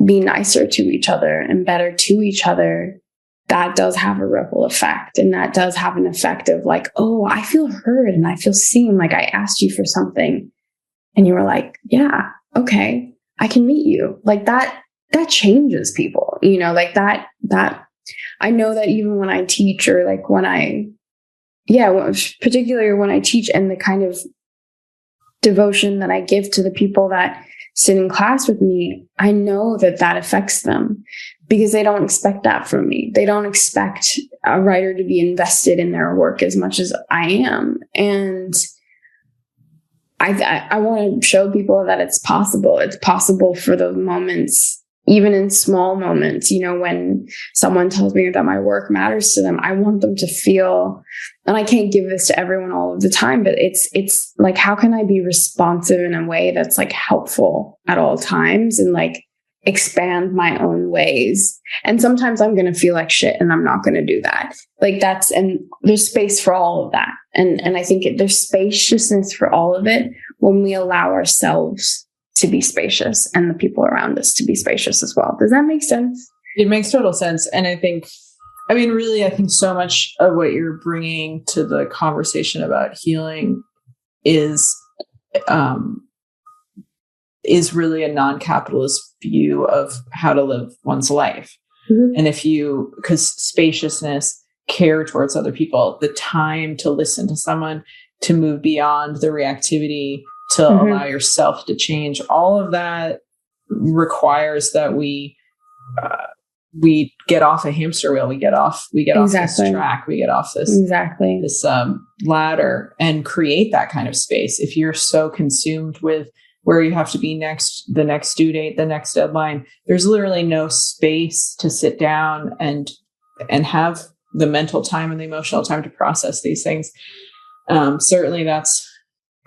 be nicer to each other and better to each other, that does have a ripple effect. And that does have an effect of like, oh, I feel heard and I feel seen. Like I asked you for something and you were like, yeah, okay, I can meet you. Like that changes people, like that I know that even when I teach, or like particularly when I teach, and the kind of devotion that I give to the people that sit in class with me, I know that affects them, because they don't expect that from me. They don't expect a writer to be invested in their work as much as I am. And I want to show people that it's possible. It's possible for those moments, even in small moments, when someone tells me that my work matters to them, I want them to feel, and I can't give this to everyone all of the time, but it's like, how can I be responsive in a way that's like helpful at all times, and like expand my own ways? And sometimes I'm going to feel like shit and I'm not going to do that. Like and there's space for all of that. And I think there's spaciousness for all of it when we allow ourselves to be spacious and the people around us to be spacious as well. Does that make sense? It makes total sense. And I think so much of what you're bringing to the conversation about healing is really a non-capitalist view of how to live one's life. Mm-hmm. And because spaciousness, care towards other people, the time to listen to someone, to move beyond the reactivity, to allow yourself to change, all of that requires that we get off a hamster wheel. We get off this track. We get off this ladder and create that kind of space. If you're so consumed with where you have to be next, the next due date, the next deadline, there's literally no space to sit down and have the mental time and the emotional time to process these things. Certainly that's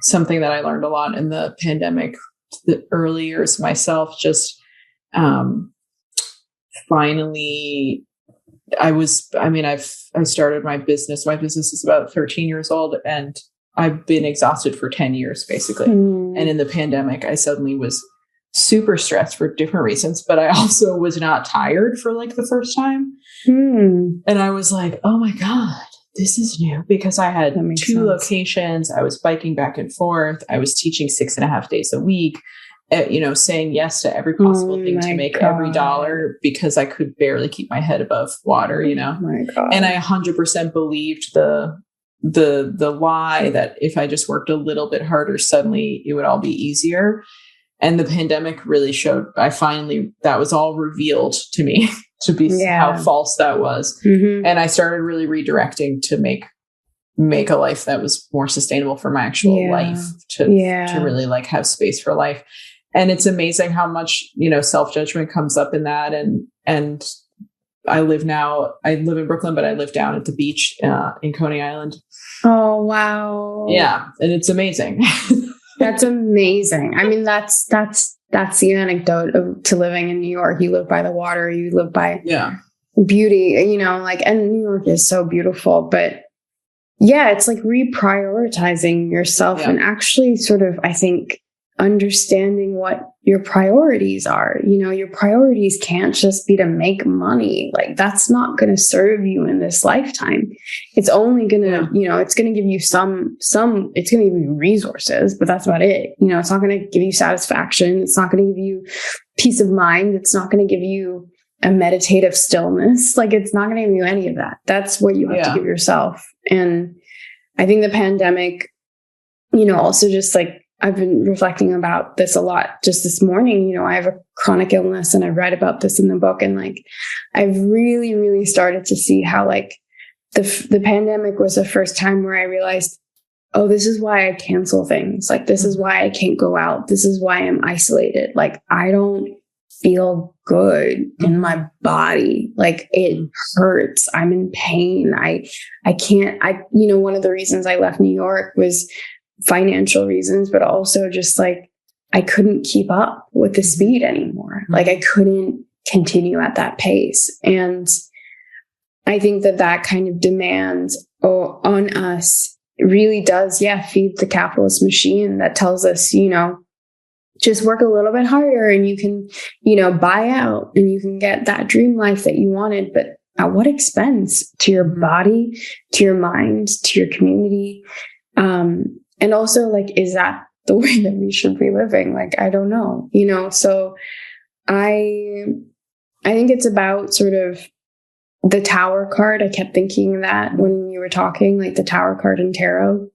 something that I learned a lot in the pandemic, the early years myself. Just finally, I started my business. My business is about 13 years old, and I've been exhausted for 10 years, basically. And in the pandemic, I suddenly was super stressed for different reasons, but I also was not tired for like the first time. And I was like, oh my God, this is new, because I had two locations. I was biking back and forth. I was teaching 6.5 days a week, saying yes to every possible thing to make every dollar, because I could barely keep my head above water, Oh my God. And I 100% believed the the lie that if I just worked a little bit harder, suddenly it would all be easier. And the pandemic really showed, that was all revealed to me to be how false that was. Mm-hmm. And I started really redirecting to make a life that was more sustainable for my actual life, to really like have space for life. And it's amazing how much, self-judgment comes up in that. And I live in Brooklyn, but I live down at the beach in Coney Island. Oh, wow. Yeah. And it's amazing. That's amazing. I mean, that's the anecdote to living in New York. You live by the water, you live by beauty, and New York is so beautiful, but it's like reprioritizing yourself and actually sort of, I think, understanding what your priorities are. Your priorities can't just be to make money. Like, that's not going to serve you in this lifetime. It's only going to, it's going to give you it's going to give you resources, but that's about it. It's not going to give you satisfaction. It's not going to give you peace of mind. It's not going to give you a meditative stillness. Like, it's not going to give you any of that. That's what you have to give yourself. And I think the pandemic, also just like, I've been reflecting about this a lot just this morning. I have a chronic illness, and I read about this in the book. And like, I've really, really started to see how like the pandemic was the first time where I realized, oh, this is why I cancel things. Like, this is why I can't go out. This is why I'm isolated. Like, I don't feel good in my body. Like, it hurts. I'm in pain. I can't, one of the reasons I left New York was financial reasons, but also just like, I couldn't keep up with the speed anymore. Like, I couldn't continue at that pace. And I think that kind of demand on us really does, feed the capitalist machine that tells us, just work a little bit harder and you can, buy out and you can get that dream life that you wanted. But at what expense to your body, to your mind, to your community? And also, like, is that the way that we should be living? Like, I don't know, so I think it's about sort of the Tower card. I kept thinking that when you were talking, like the Tower card in tarot,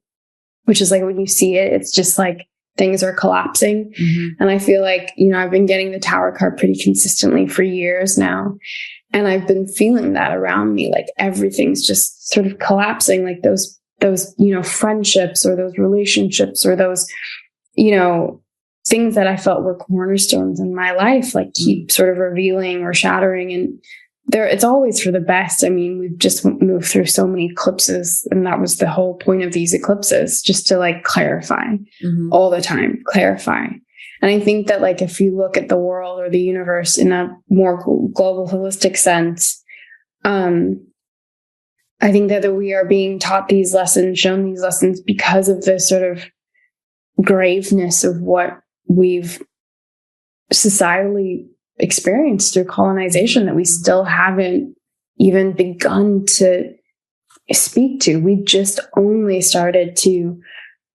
which is like, when you see it, it's just like things are collapsing. And I feel like, I've been getting the Tower card pretty consistently for years now. And I've been feeling that around me, like everything's just sort of collapsing, like those friendships or those relationships or those, things that I felt were cornerstones in my life, like keep sort of revealing or shattering. And it's always for the best. I mean, we've just moved through so many eclipses, and that was the whole point of these eclipses, just to like clarify all the time, clarify. And I think that like, if you look at the world or the universe in a more global, holistic sense, I think that we are being taught these lessons, shown these lessons because of the sort of graveness of what we've societally experienced through colonization that we still haven't even begun to speak to. We just only started to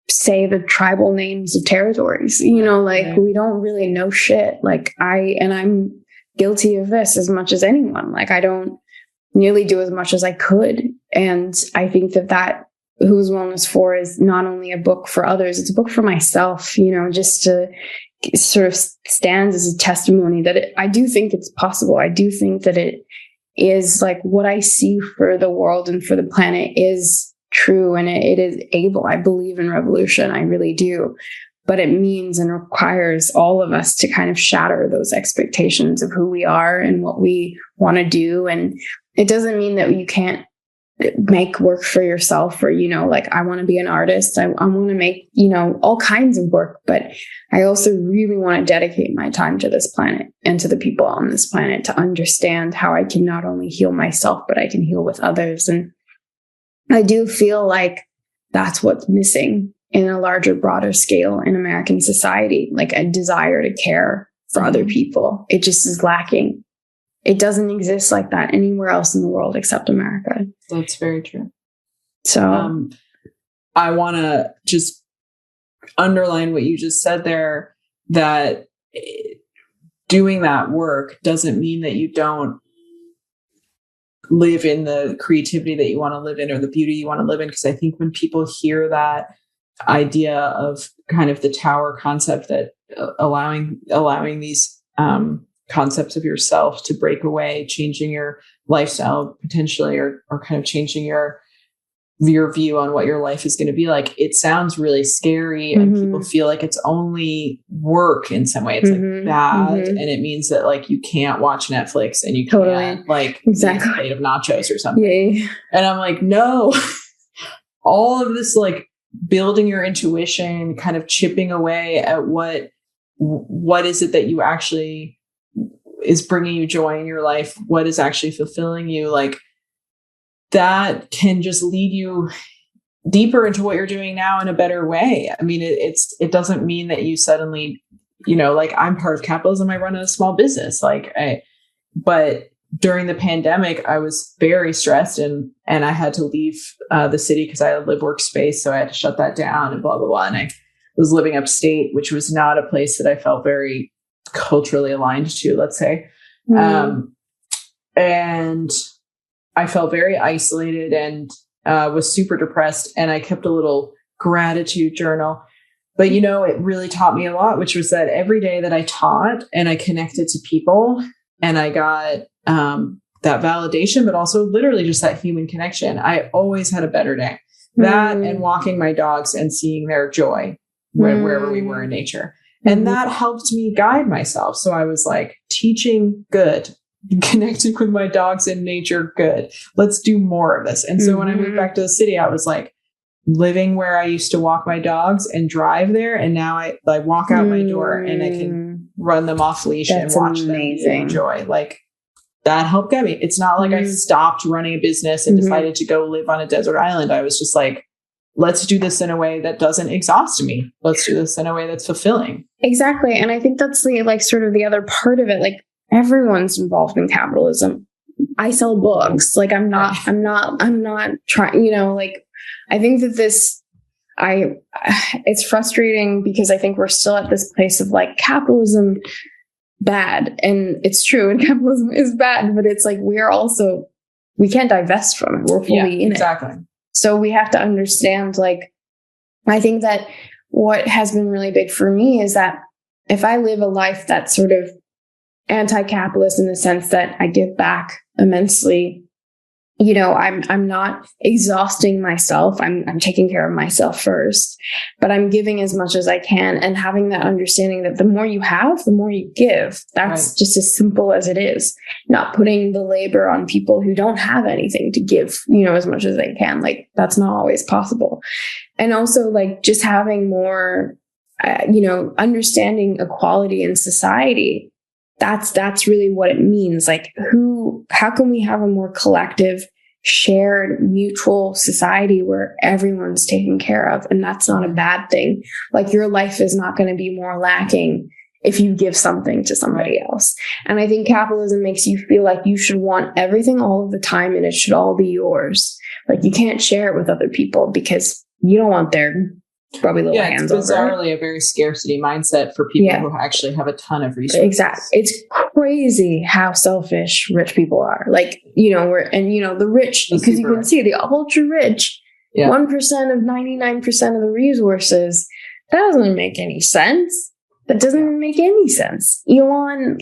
say the tribal names of territories, we don't really know shit. Like, I'm guilty of this as much as anyone. Like, I don't nearly do as much as I could. And I think that Whose Wellness For is not only a book for others, it's a book for myself, just to sort of stands as a testimony that I do think it's possible. I do think that it is like what I see for the world and for the planet is true, and it is able. I believe in revolution. I really do. But it means and requires all of us to kind of shatter those expectations of who we are and what we want to do. And it doesn't mean that you can't make work for yourself, or, like, I want to be an artist. I want to make, all kinds of work. But I also really want to dedicate my time to this planet and to the people on this planet to understand how I can not only heal myself, but I can heal with others. And I do feel like that's what's missing in a larger, broader scale in American society, like a desire to care for other people. It just is lacking. It doesn't exist like that anywhere else in the world except America. That's very true. So I want to just underline what you just said there, that doing that work doesn't mean that you don't live in the creativity that you want to live in or the beauty you want to live in. Because I think when people hear that idea of kind of the tower concept, that allowing these concepts of yourself to break away, changing your lifestyle potentially, or kind of changing your view on what your life is going to be like, it sounds really scary, and people feel like it's only work in some way. It's like bad, and it means that like you can't watch Netflix and you can't like eat a plate of nachos or something. Yeah. And I'm like, no, all of this like building your intuition, kind of chipping away at what is it that you actually is bringing you joy in your life, what is actually fulfilling you, like that can just lead you deeper into what you're doing now in a better way. I mean, it doesn't mean that you suddenly, like I'm part of capitalism. I run a small business, but during the pandemic, I was very stressed and I had to leave the city because I had a live workspace. So I had to shut that down and blah, blah, blah. And I was living upstate, which was not a place that I felt very culturally aligned to, let's say. And I felt very isolated and was super depressed. And I kept a little gratitude journal. But, it really taught me a lot, which was that every day that I taught and I connected to people and I got that validation, but also literally just that human connection, I always had a better day. That and walking my dogs and seeing their joy wherever we were in nature. And that helped me guide myself. So I was like, teaching, good. Connecting with my dogs in nature, good. Let's do more of this. And so when I moved back to the city, I was like living where I used to walk my dogs and drive there. And now I like walk out my door and I can run them off leash and watch them enjoy. Like that helped get me. It's not like I stopped running a business and decided to go live on a desert island. I was just like, let's do this in a way that doesn't exhaust me. Let's do this in a way that's fulfilling. Exactly. And I think that's the like sort of the other part of it. Like everyone's involved in capitalism. I sell books. Like I'm not trying, like I think that it's frustrating because I think we're still at this place of like capitalism bad. And it's true. And capitalism is bad, but it's like, we can't divest from it. We're fully in it. Exactly. So we have to understand, like, I think that what has been really big for me is that if I live a life that's sort of anti-capitalist in the sense that I give back immensely, I'm not exhausting myself. I'm taking care of myself first, but I'm giving as much as I can and having that understanding that the more you have, the more you give. That's just as simple as it is. Not putting the labor on people who don't have anything to give, as much as they can. Like that's not always possible. And also like just having more, understanding equality in society. That's really what it means. Like how can we have a more collective, shared, mutual society where everyone's taken care of? And that's not a bad thing. Like your life is not going to be more lacking if you give something to somebody else. And I think capitalism makes you feel like you should want everything all of the time and it should all be yours. Like you can't share it with other people because you don't want their probably little hands over. It's bizarrely a very scarcity mindset for people who actually have a ton of resources. Exactly. It's crazy how selfish rich people are. Like, the rich, because you can see the ultra rich, 1% of 99% of the resources. That doesn't make any sense. That doesn't make any sense. Elon,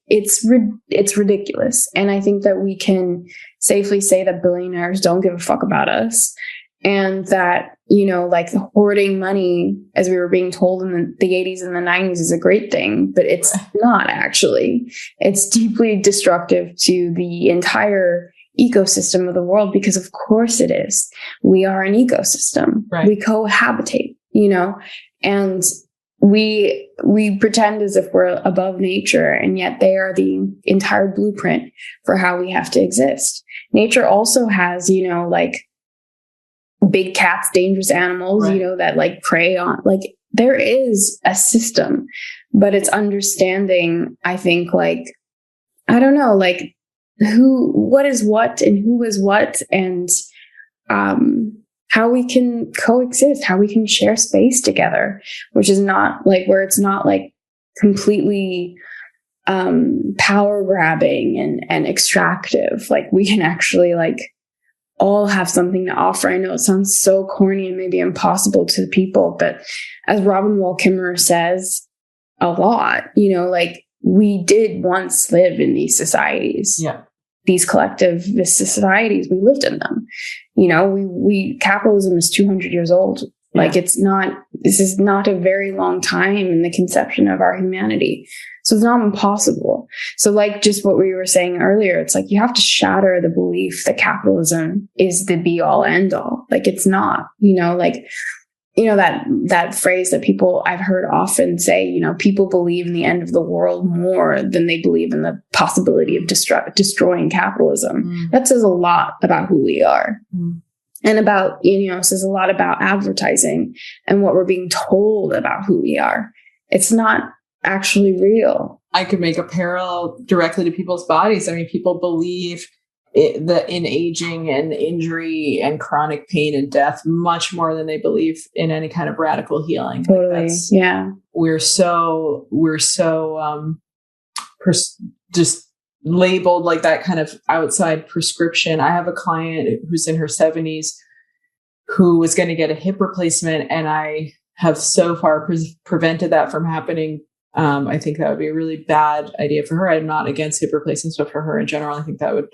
it's ridiculous. And I think that we can safely say that billionaires don't give a fuck about us. And that, the hoarding money, as we were being told in the 80s and the 90s, is a great thing, but it's not actually. It's deeply destructive to the entire ecosystem of the world because, of course, it is. We are an ecosystem. Right. We cohabitate, and we pretend as if we're above nature, and yet they are the entire blueprint for how we have to exist. Nature also has, big cats, dangerous animals, that prey on, there is a system, but it's understanding, I think, I don't know, what is what and who is what, and how we can coexist, how we can share space together, which is not where it's not completely power grabbing and extractive. Like we can actually like all have something to offer. I know it sounds so corny and maybe impossible to people, but as Robin Wall Kimmerer says a lot, you know, like we did once live in these societies. Yeah. These collectivist societies, we lived in them. You know, we capitalism is 200 years old. Like this is not a very long time in the conception of our humanity. So it's not impossible. So like just what we were saying earlier, it's like you have to shatter the belief that capitalism is the be all end all. Like it's not, you know, like, you know, that phrase that people I've heard often say, you know, people believe in the end of the world more than they believe in the possibility of destroying capitalism. That says a lot about who we are. And about, you know, says a lot about advertising and what we're being told about who we are. It's not actually real. I could make a parallel directly to people's bodies. I mean, people believe that in aging and injury and chronic pain and death much more than they believe in any kind of radical healing. Totally. Like yeah. We're so just labeled like that kind of outside prescription. I have a client who's in her 70s who was going to get a hip replacement, and I have so far prevented that from happening. I think that would be a really bad idea for her. I'm not against hip replacements, but for her in general, I think that would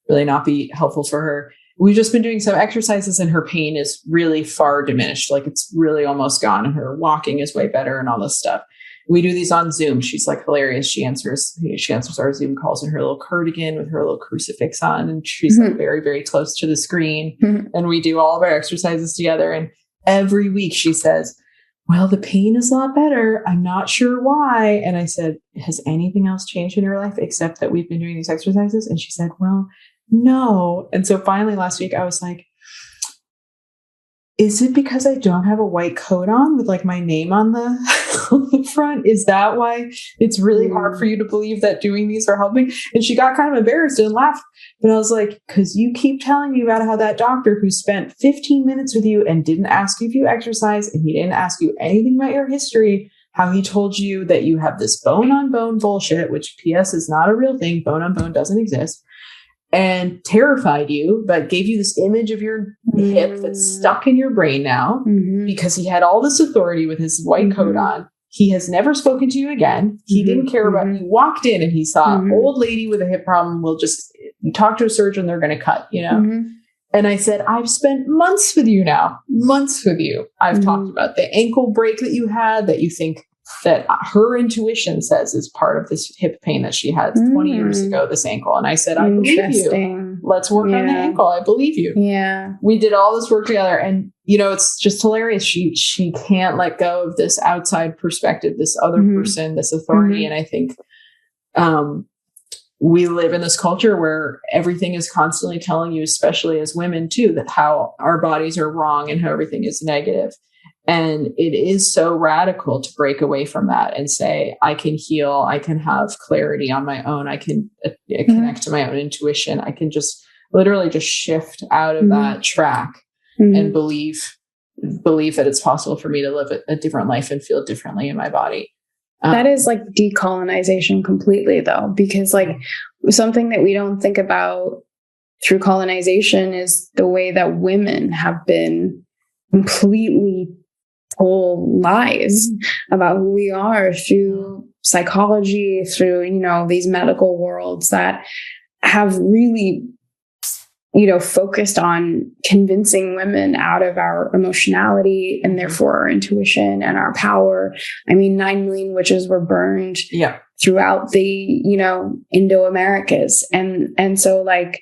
really not be helpful for her. We've just been doing some exercises and her pain is really far diminished. Like it's really almost gone, and her walking is way better and all this stuff. We do these on Zoom. She's like hilarious. She answers our Zoom calls in her little cardigan with her little crucifix on. And she's like very, very close to the screen. And we do all of our exercises together. And every week she says, well, the pain is a lot better. I'm not sure why. And I said, has anything else changed in your life except that we've been doing these exercises? And she said, well, no. And so finally last week I was like, is it because I don't have a white coat on with like my name on the front? Is that why it's really hard for you to believe that doing these are helping? And she got kind of embarrassed and laughed. But I was like, because you keep telling me about how that doctor who spent 15 minutes with you and didn't ask you if you exercise and he didn't ask you anything about your history, how he told you that you have this bone on bone bullshit, which PS is not a real thing. Bone on bone doesn't exist. And terrified you, but gave you this image of your hip that's stuck in your brain now because he had all this authority with his white coat on. He has never spoken to you again. He didn't care about you. Walked in and he saw old lady with a hip problem. You talk to a surgeon, they're going to cut, you know? And I said, I've spent months with you now, months with you. I've talked about the ankle break that you had that you think that her intuition says is part of this hip pain that she had 20 years ago, this ankle. And I said, I believe you. Let's work on the ankle. I believe you. Yeah. We did all this work together. And, you know, it's just hilarious. She can't let go of this outside perspective, this other person, this authority. And I think we live in this culture where everything is constantly telling you, especially as women too, that how our bodies are wrong and how everything is negative. And it is so radical to break away from that and say, I can heal. I can have clarity on my own. I can connect to my own intuition. I can just literally just shift out of that track and believe that it's possible for me to live a different life and feel differently in my body. That is like decolonization completely though, because like something that we don't think about through colonization is the way that women have been completely told lies about who we are through psychology, through, you know, these medical worlds that have really, you know, focused on convincing women out of our emotionality and therefore our intuition and our power. I mean, 9 million witches were burned throughout the, you know, Indo-Americas. And so like,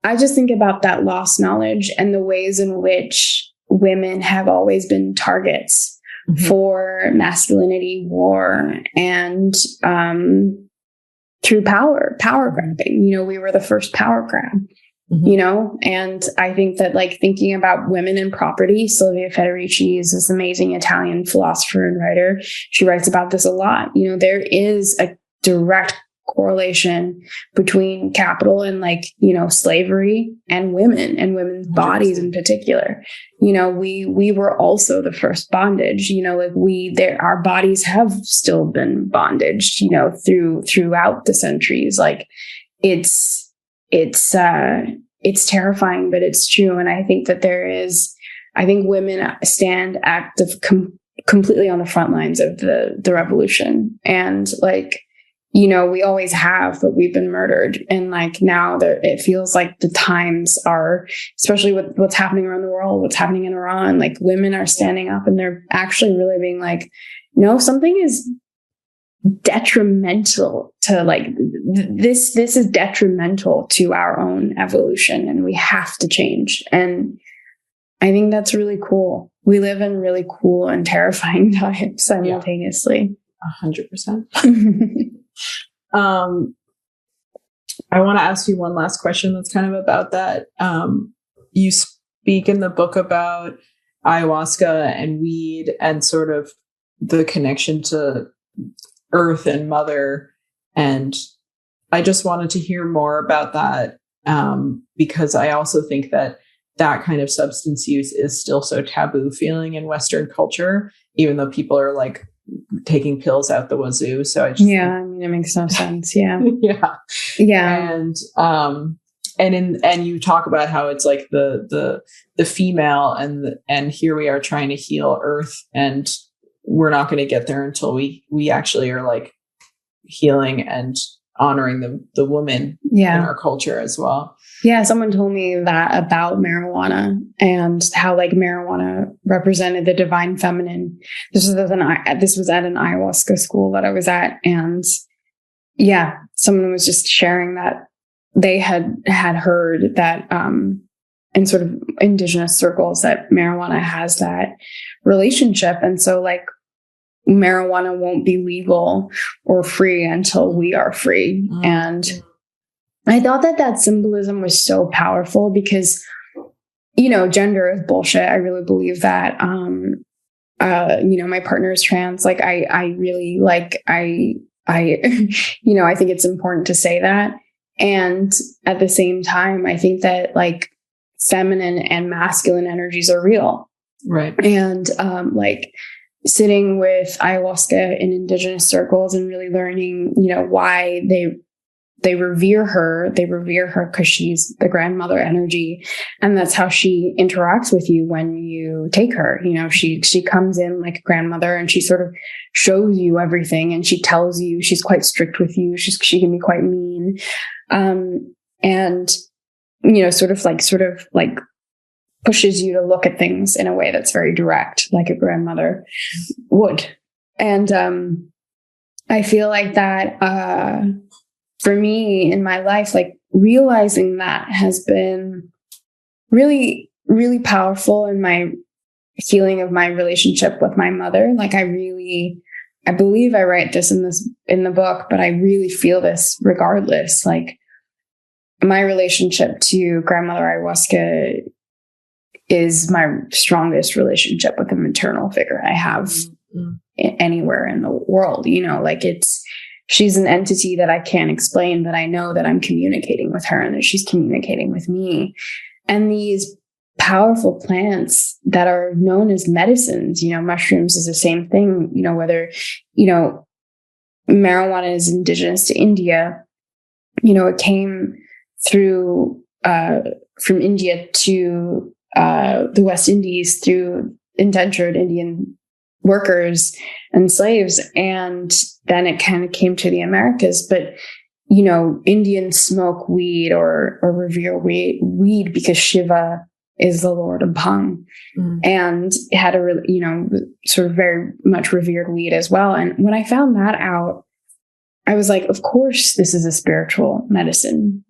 I just think about that lost knowledge and the ways in which women have always been targets for masculinity, war, and through power grabbing. You know, we were the first power grab, you know, and I think that like thinking about women and property, Silvia Federici is this amazing Italian philosopher and writer. She writes about this a lot. You know, there is a direct correlation between capital and like, you know, slavery and women and women's 100%. Bodies in particular. You know, we were also the first bondage, you know, like our bodies have still been bondage, you know, throughout the centuries. Like it's terrifying, but it's true. And I think that I think women stand completely on the front lines of the revolution. And like, you know, we always have, but we've been murdered. And like now it feels like the times are, especially with what's happening around the world, what's happening in Iran, like women are standing up and they're actually really being like, no, something is detrimental to like this is detrimental to our own evolution and we have to change. And I think that's really cool. We live in really cool and terrifying times simultaneously. 100%. I want to ask you one last question that's kind of about that. You speak in the book about ayahuasca and weed and sort of the connection to earth and mother. And I just wanted to hear more about that because I also think that kind of substance use is still so taboo feeling in Western culture, even though people are like taking pills out the wazoo. So I just I mean, it makes no sense. Yeah. And you talk about how it's like the female and here we are trying to heal earth and we're not going to get there until we actually are like healing and honoring the woman in our culture as well. Yeah, someone told me that about marijuana and how like marijuana represented the divine feminine. This was at an ayahuasca school that I was at, and someone was just sharing that they had heard that in sort of indigenous circles that marijuana has that relationship, and so like marijuana won't be legal or free until we are free. And I thought that symbolism was so powerful because, you know, gender is bullshit. I really believe that. You know, my partner is trans. Like, I really like, you know, I think it's important to say that. And at the same time, I think that like feminine and masculine energies are real. Right. And like sitting with ayahuasca in indigenous circles and really learning, you know, why they revere her because she's the grandmother energy. And that's how she interacts with you when you take her. You know, she comes in like a grandmother and she sort of shows you everything. And she tells you, she's quite strict with you. She can be quite mean. And, you know, sort of like pushes you to look at things in a way that's very direct, like a grandmother would. And, I feel like that, for me in my life, like realizing that has been really, really powerful in my healing of my relationship with my mother. Like I believe I write this in the book, but I really feel this regardless. Like my relationship to grandmother ayahuasca is my strongest relationship with a maternal figure I have anywhere in the world. You know, like she's an entity that I can't explain, but I know that I'm communicating with her and that she's communicating with me. And these powerful plants that are known as medicines, you know, mushrooms is the same thing, you know, whether, you know, marijuana is indigenous to India, you know, it came through, from India to, the West Indies through indentured Indian workers and slaves. And then it kind of came to the Americas. But, you know, Indians smoke weed or revere weed because Shiva is the Lord of Bhang and had a really, you know, sort of very much revered weed as well. And when I found that out, I was like, of course, this is a spiritual medicine.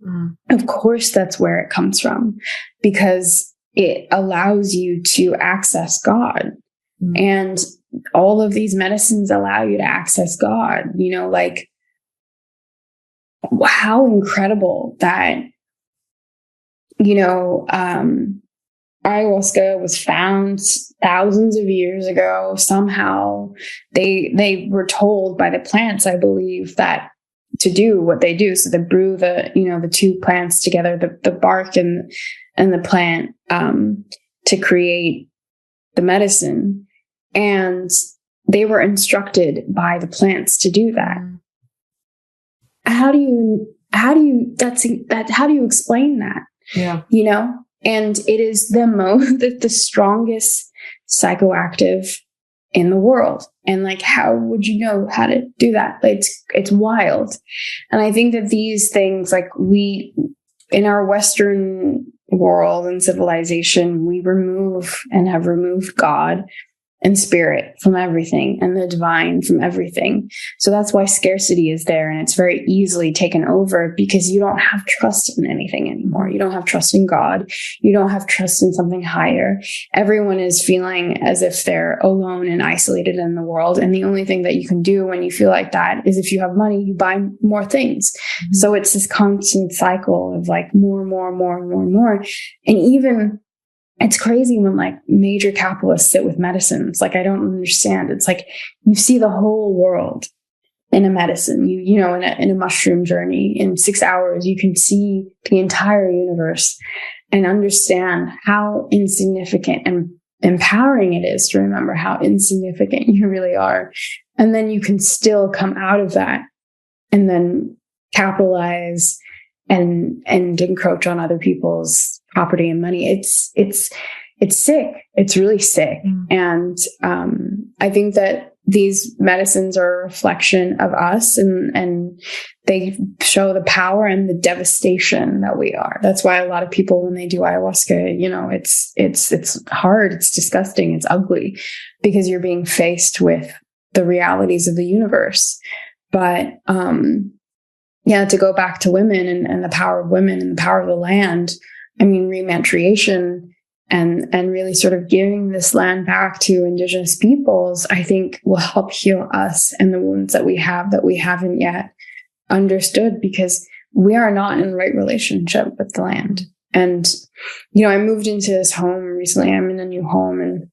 Of course, that's where it comes from, because it allows you to access God. And all of these medicines allow you to access God, you know, like how incredible that, you know, ayahuasca was found thousands of years ago. Somehow they were told by the plants, I believe, that to do what they do. So they brew the two plants together, the bark and the plant, to create the medicine. And they were instructed by the plants to do that. How do you explain that? Yeah. And it is the strongest psychoactive in the world. And like, how would you know how to do that? It's wild. And I think that these things, like we, in our Western world and civilization, we remove and have removed God and spirit from everything and the divine from everything. So that's why scarcity is there, and it's very easily taken over because you don't have trust in anything anymore. You don't have trust in God. You don't have trust in something higher. Everyone is feeling as if they're alone and isolated in the world. And the only thing that you can do when you feel like that is if you have money, you buy more things. Mm-hmm. So it's this constant cycle of like more. And even it's crazy when like major capitalists sit with medicines. Like, I don't understand. It's like you see the whole world in a medicine. In a mushroom journey in 6 hours, you can see the entire universe and understand how insignificant and empowering it is to remember how insignificant you really are. And then you can still come out of that and then capitalize and encroach on other people's property and money. It's sick. It's really sick. And I think that these medicines are a reflection of us, and they show the power and the devastation that we are. That's why a lot of people, when they do ayahuasca, it's hard, it's disgusting, it's ugly, because you're being faced with the realities of the universe. But to go back to women and the power of women and the power of the land, I mean, rematriation and really sort of giving this land back to Indigenous peoples, I think will help heal us and the wounds that we haven't yet understood, because we are not in the right relationship with the land. And, I moved into this home recently. I'm in a new home, and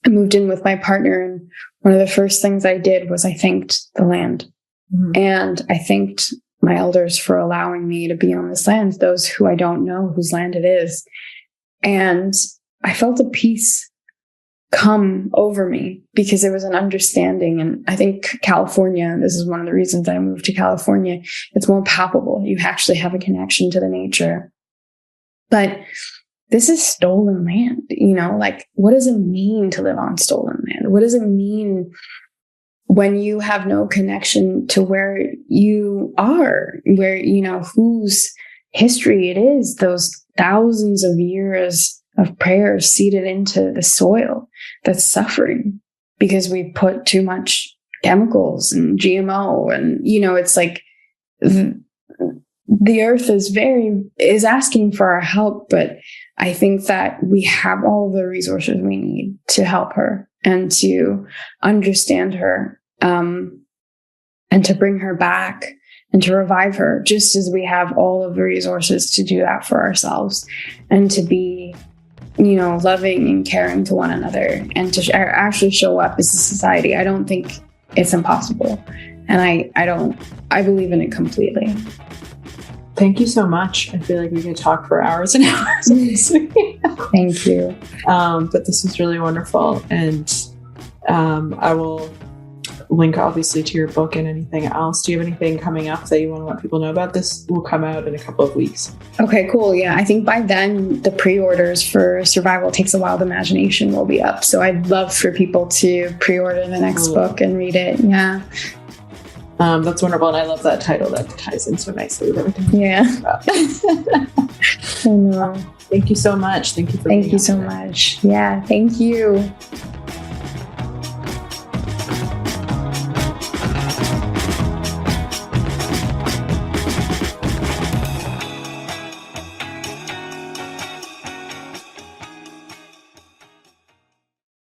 I moved in with my partner. And one of the first things I did was I thanked the land. Mm-hmm. And I thanked my elders for allowing me to be on this land, those who I don't know whose land it is. And I felt a peace come over me because there was an understanding. And I think California, this is one of the reasons I moved to California, it's more palpable. You actually have a connection to the nature. But this is stolen land, like, what does it mean to live on stolen land? What does it mean when you have no connection to where you are, where, whose history it is, those thousands of years of prayers seeded into the soil that's suffering because we put too much chemicals and GMO. And, it's like the earth is asking for our help, but I think that we have all the resources we need to help her and to understand her. And to bring her back and to revive her, just as we have all of the resources to do that for ourselves, and to be, loving and caring to one another, and to actually show up as a society. I don't think it's impossible. And I believe in it completely. Thank you so much. I feel like we could talk for hours and hours. Thank you. But this was really wonderful. And I will link obviously to your book and anything else. Do you have anything coming up that you want to let people know about? This will come out in a couple of weeks. Okay, cool. Yeah, I think by then the pre-orders for Survival Takes a Wild Imagination will be up. So I'd love for people to pre-order the next book and read it. Yeah. That's wonderful. And I love that title. That ties in so nicely with everything. Yeah. I know. Thank you so much. Thank you so much. Yeah. Thank you.